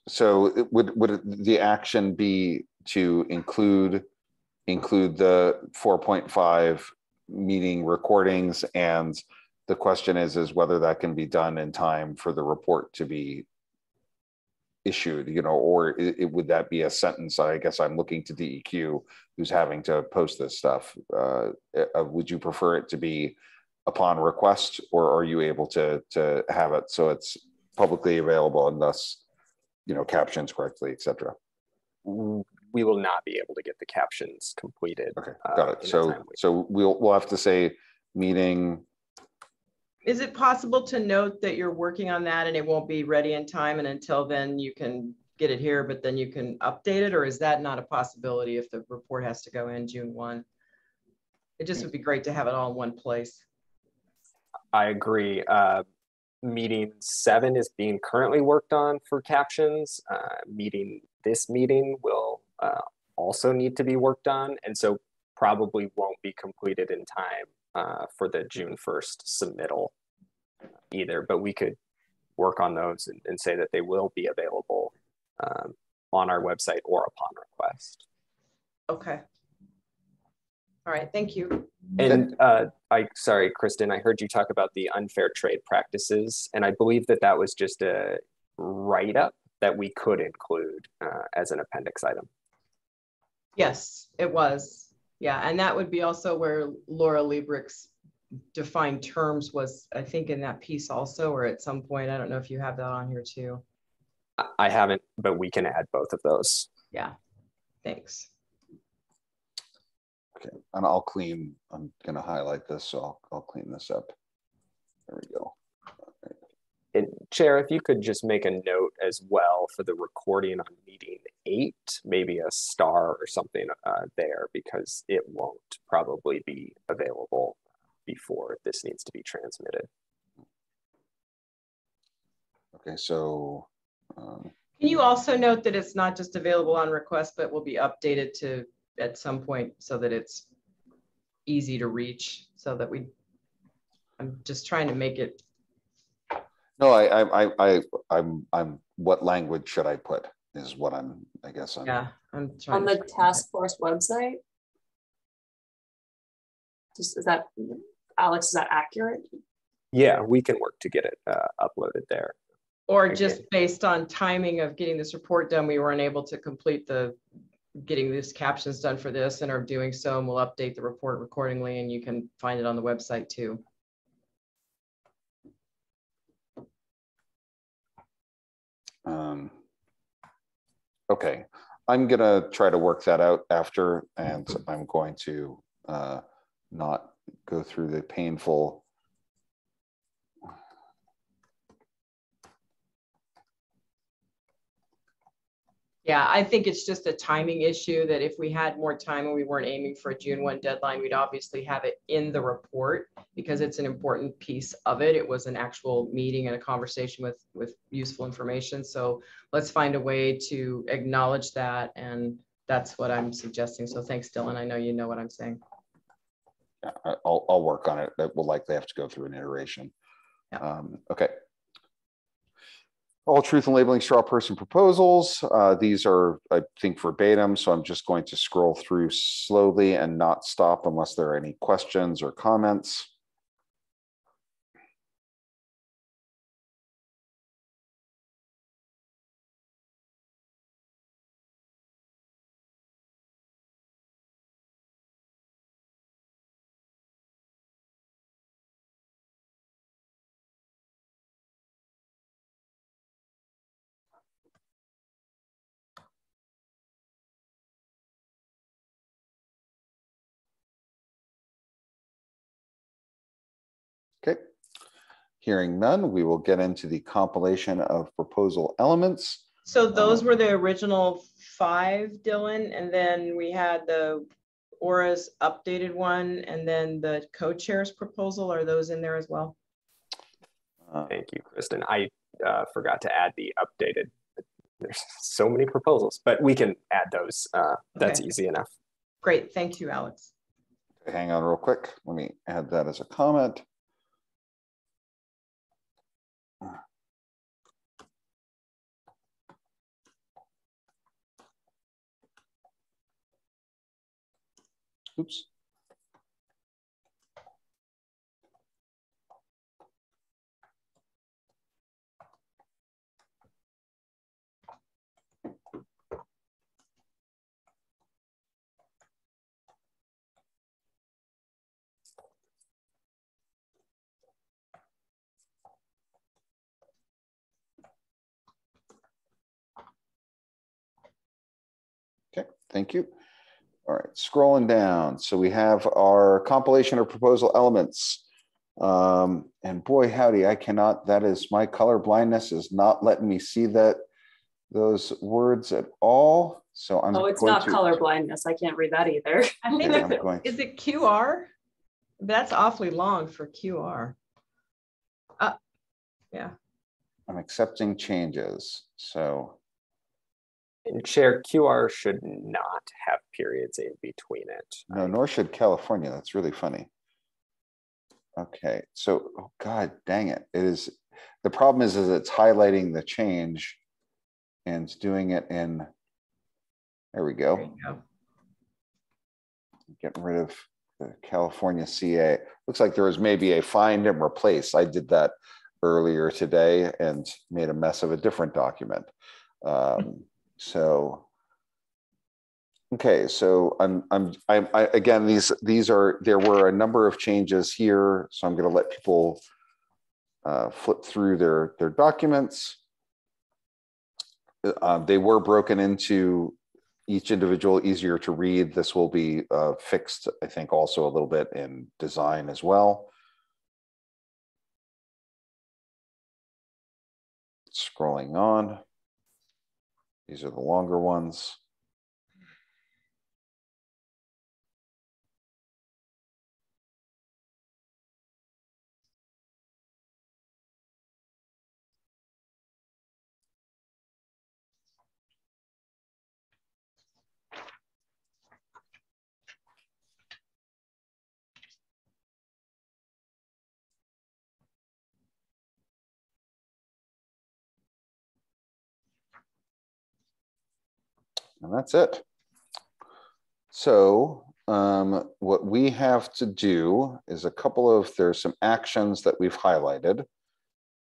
So would the action be to include the 4.5 meeting recordings, and the question is whether that can be done in time for the report to be issued, you know, or would that be a sentence? I guess I'm looking to DEQ, who's having to post this stuff. Would you prefer it to be upon request, or are you able to have it so it's publicly available and thus, you know, captions correctly, etc.? We will not be able to get the captions completed. Okay, got it. So we'll have to say meeting. Is it possible to note that you're working on that and it won't be ready in time, and until then you can get it here, but then you can update it? Or is that not a possibility if the report has to go in June 1? It just would be great to have it all in one place. I agree. Meeting 7 is being currently worked on for captions. This meeting will also need to be worked on, and so probably won't be completed in time for the June 1st submittal either, but we could work on those and say that they will be available on our website or upon request. Okay. All right, thank you. And sorry, Kristen, I heard you talk about the unfair trade practices, and I believe that that was just a write-up that we could include as an appendix item. Yes, it was. Yeah, and that would be also where Laura Liebrick's defined terms was, I think, in that piece also, or at some point. I don't know if you have that on here too. I haven't, but we can add both of those. Yeah, thanks. Okay, and I'm gonna highlight this, so I'll clean this up. There we go. Right. And Chair, if you could just make a note as well for the recording on meeting 8, maybe a star or something there, because it won't probably be available before this needs to be transmitted. Okay, so. Can you also note that it's not just available on request, but will be updated to at some point so that it's easy to reach, so that I'm just trying to make it. No, I'm what language should I put is what I'm trying on the task force website. Is that, Alex, is that accurate? Yeah, we can work to get it uploaded there. Or just based on timing of getting this report done, we weren't able to complete getting these captions done for this, and are doing so, and we'll update the report accordingly, and you can find it on the website too. Okay, I'm gonna try to work that out after, and I'm going to not go through the painful Yeah, I think it's just a timing issue that if we had more time and we weren't aiming for a June 1 deadline, we'd obviously have it in the report because it's an important piece of it. It was an actual meeting and a conversation with useful information. So let's find a way to acknowledge that. And that's what I'm suggesting. So thanks, Dylan. I know you know what I'm saying. Yeah, I'll work on it. That will likely have to go through an iteration. Yeah. Okay. All truth and labeling straw person proposals. These are, I think, verbatim, so I'm just going to scroll through slowly and not stop unless there are any questions or comments. Okay, hearing none, we will get into the compilation of proposal elements. So those were the original 5, Dylan, and then we had the Aura's updated one, and then the co-chair's proposal. Are those in there as well? Thank you, Kristen. I forgot to add the updated. There's so many proposals, but we can add those. That's Okay. easy enough. Great, thank you, Alex. Hang on real quick. Let me add that as a comment. Oops. Okay, thank you. All right, scrolling down. So we have our compilation of proposal elements. And boy, howdy, I cannot, that is, my color blindness is not letting me see those words at all. So I'm it's not color blindness. I can't read that either. I think Okay, is it QR? That's awfully long for QR. Yeah. I'm accepting changes. So. And Chair, QR should not have periods in between it. No, nor should California. That's really funny. Okay, so, oh God, dang it. It is, the problem is it's highlighting the change and it's doing it in, there we go. There you go. Getting rid of the California CA. Looks like there was maybe a find and replace. I did that earlier today and made a mess of a different document. So, okay, so I again, these are, there were a number of changes here, so I'm going to let people flip through their documents. They were broken into each individual, easier to read. This will be fixed, I think, also a little bit in design as well. Scrolling on. These are the longer ones. And that's it. So what we have to do is there's some actions that we've highlighted,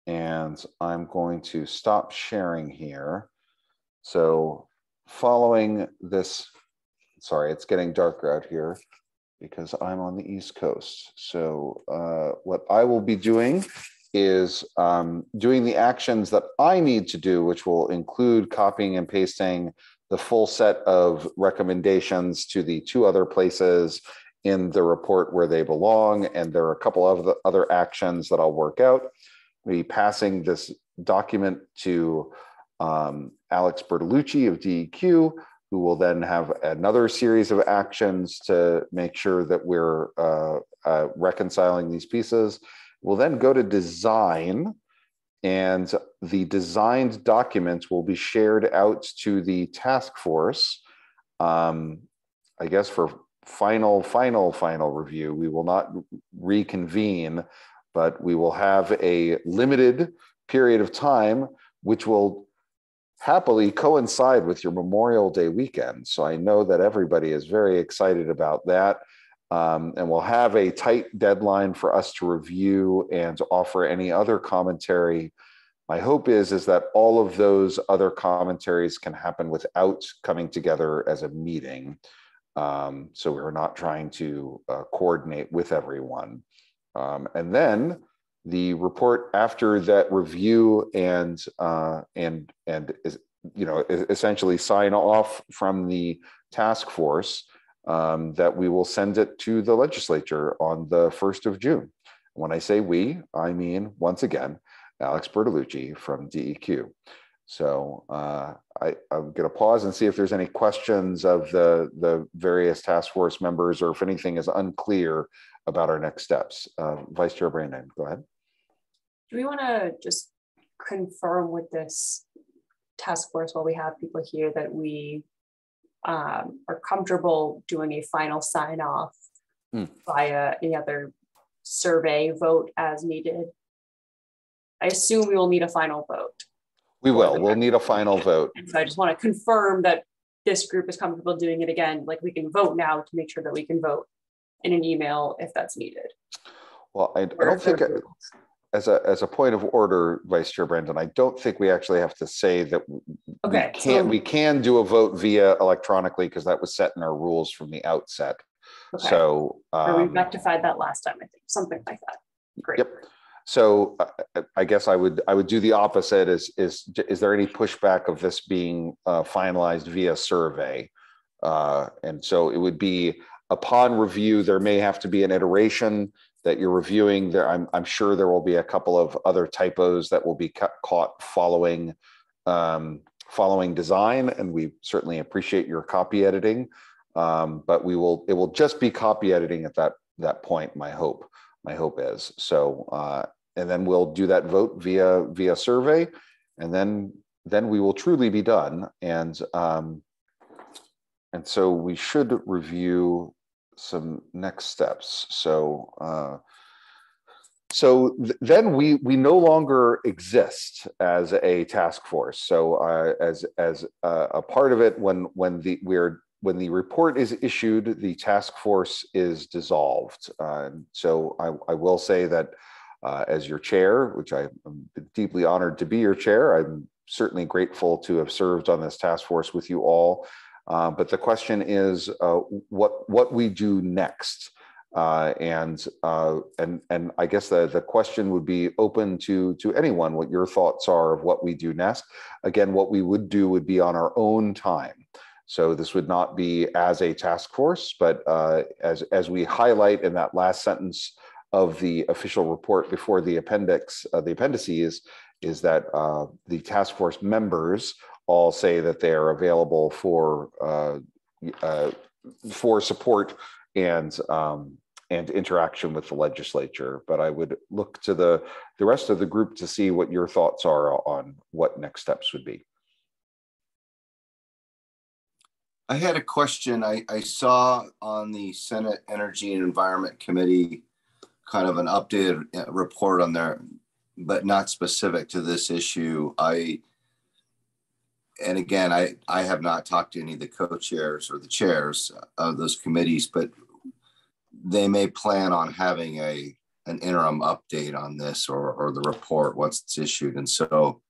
and I'm going to stop sharing here. So following this, sorry, it's getting darker out here because I'm on the East Coast. So what I will be doing is doing the actions that I need to do, which will include copying and pasting the full set of recommendations to the 2 other places in the report where they belong. And there are a couple of the other actions that I'll work out. Be passing this document to Alex Bertolucci of DEQ, who will then have another series of actions to make sure that we're reconciling these pieces. We'll then go to design, and the designed documents will be shared out to the task force, I guess for final review. We will not reconvene, but we will have a limited period of time, which will happily coincide with your Memorial Day weekend. So I know that everybody is very excited about that. And we'll have a tight deadline for us to review and to offer any other commentary. My hope is that all of those other commentaries can happen without coming together as a meeting. So we're not trying to coordinate with everyone. And then the report after that review and essentially sign off from the task force, that we will send it to the legislature on the 1st of June. When I say we, I mean, once again, Alex Bertolucci from DEQ. So I'm going to pause and see if there's any questions of the various task force members, or if anything is unclear about our next steps. Vice Chair Brandon, go ahead. Do we want to just confirm with this task force while we have people here that we are comfortable doing a final sign off via any other survey vote as needed? I assume we will need a final vote. We'll need a final vote. And so I just want to confirm that this group is comfortable doing it again. Like, we can vote now to make sure that we can vote in an email if that's needed. Well, I don't think, as a point of order, Vice Chair Brandon, I don't think we actually have to say that we can do a vote via electronically, because that was set in our rules from the outset. Okay. So we rectified that last time, I think, something like that. Great. Yep. So I guess I would do the opposite. Is there any pushback of this being finalized via survey? And so it would be, upon review, there may have to be an iteration that you're reviewing. There, I'm sure there will be a couple of other typos that will be caught following design, and we certainly appreciate your copy editing. But it will just be copy editing at that point. My hope is so. And then we'll do that vote via survey, and then we will truly be done. And so we should review some next steps. So then we no longer exist as a task force. So as a part of it, when the report is issued, the task force is dissolved. So I will say that as your chair, which I'm deeply honored to be your chair, I'm certainly grateful to have served on this task force with you all. But the question is what we do next. And I guess the question would be open to anyone, what your thoughts are of what we do next. Again, what we would do would be on our own time. So this would not be as a task force, but as we highlight in that last sentence of the official report before the appendices, is that the task force members all say that they are available for support and interaction with the legislature. But I would look to the rest of the group to see what your thoughts are on what next steps would be. I had a question. I saw on the Senate Energy and Environment Committee kind of an updated report on there, but not specific to this issue. And again, I have not talked to any of the co-chairs or the chairs of those committees, but they may plan on having an interim update on this or the report once it's issued. And so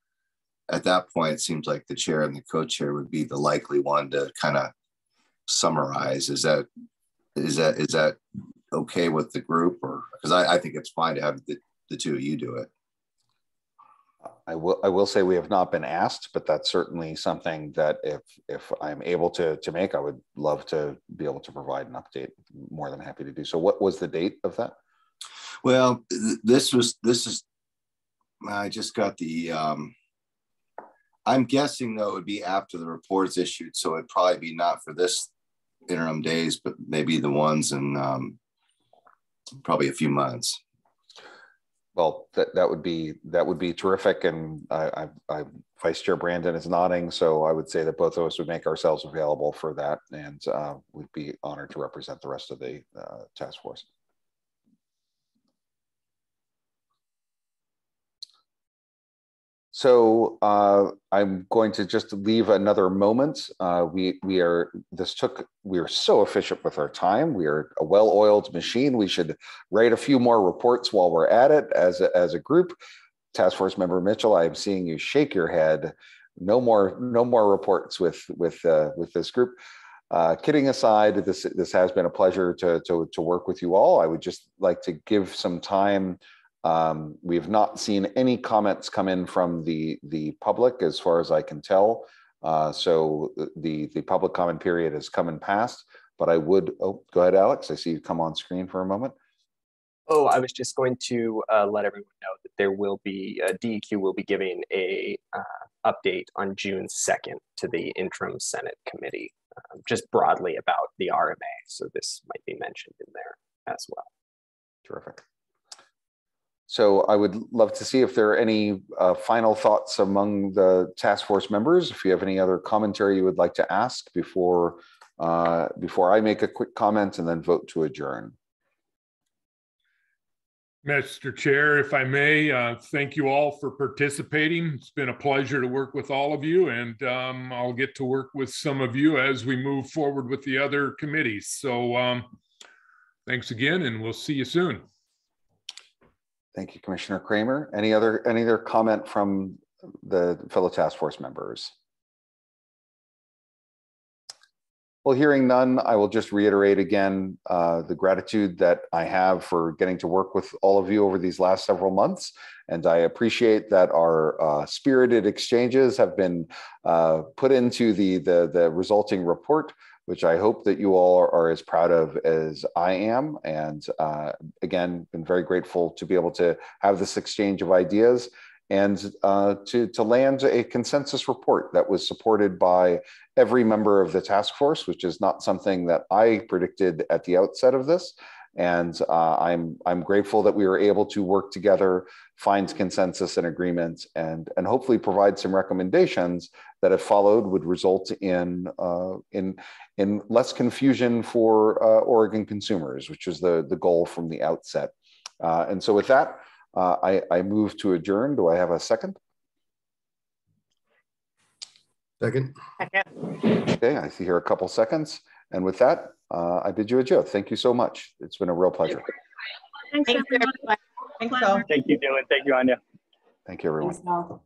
at that point, it seems like the chair and the co-chair would be the likely one to kind of summarize. Is that okay with the group? Or because I think it's fine to have the two of you do it. I will say we have not been asked, but that's certainly something that if I'm able to make, I would love to be able to provide an update. More than happy to do so. What was the date of that? Well, this is, I just got the, I'm guessing though it would be after the report is issued, so it'd probably be not for this interim days, but maybe the ones in probably a few months. Well, that would be terrific, and Vice Chair Brandon is nodding, so I would say that both of us would make ourselves available for that, and we'd be honored to represent the rest of the task force. So I'm going to just leave another moment. We are so efficient with our time. We are a well-oiled machine. We should write a few more reports while we're at it as a group. Task Force Member Mitchell, I'm seeing you shake your head. No more reports with this group. Kidding aside, this has been a pleasure to work with you all. I would just like to give some time. We have not seen any comments come in from the public as far as I can tell. So the public comment period has come and passed, but I would, go ahead, Alex. I see you come on screen for a moment. Oh, I was just going to let everyone know that there will be, DEQ will be giving a update on June 2nd to the interim Senate committee, just broadly about the RMA. So this might be mentioned in there as well. Terrific. So I would love to see if there are any final thoughts among the task force members. If you have any other commentary you would like to ask before I make a quick comment and then vote to adjourn. Mr. Chair, if I may, thank you all for participating. It's been a pleasure to work with all of you, and I'll get to work with some of you as we move forward with the other committees. So thanks again, and we'll see you soon. Thank you, Commissioner Kramer. Any other comment from the fellow task force members? Well, hearing none, I will just reiterate again the gratitude that I have for getting to work with all of you over these last several months. And I appreciate that our spirited exchanges have been put into the resulting report, which I hope that you all are as proud of as I am. And again, been very grateful to be able to have this exchange of ideas and to land a consensus report that was supported by every member of the task force, which is not something that I predicted at the outset of this. And I'm grateful that we were able to work together, find consensus and agreement, and hopefully provide some recommendations that, if followed, would result in less confusion for Oregon consumers, which is the goal from the outset. And so with that, I move to adjourn. Do I have a second? Second. Okay, I see here a couple seconds. And with that, I bid you adieu. Thank you so much. It's been a real pleasure. Thanks, everyone. Thanks, all. Thank you, Dylan. Thank you, Anya. Thank you, everyone. Thanks, Al.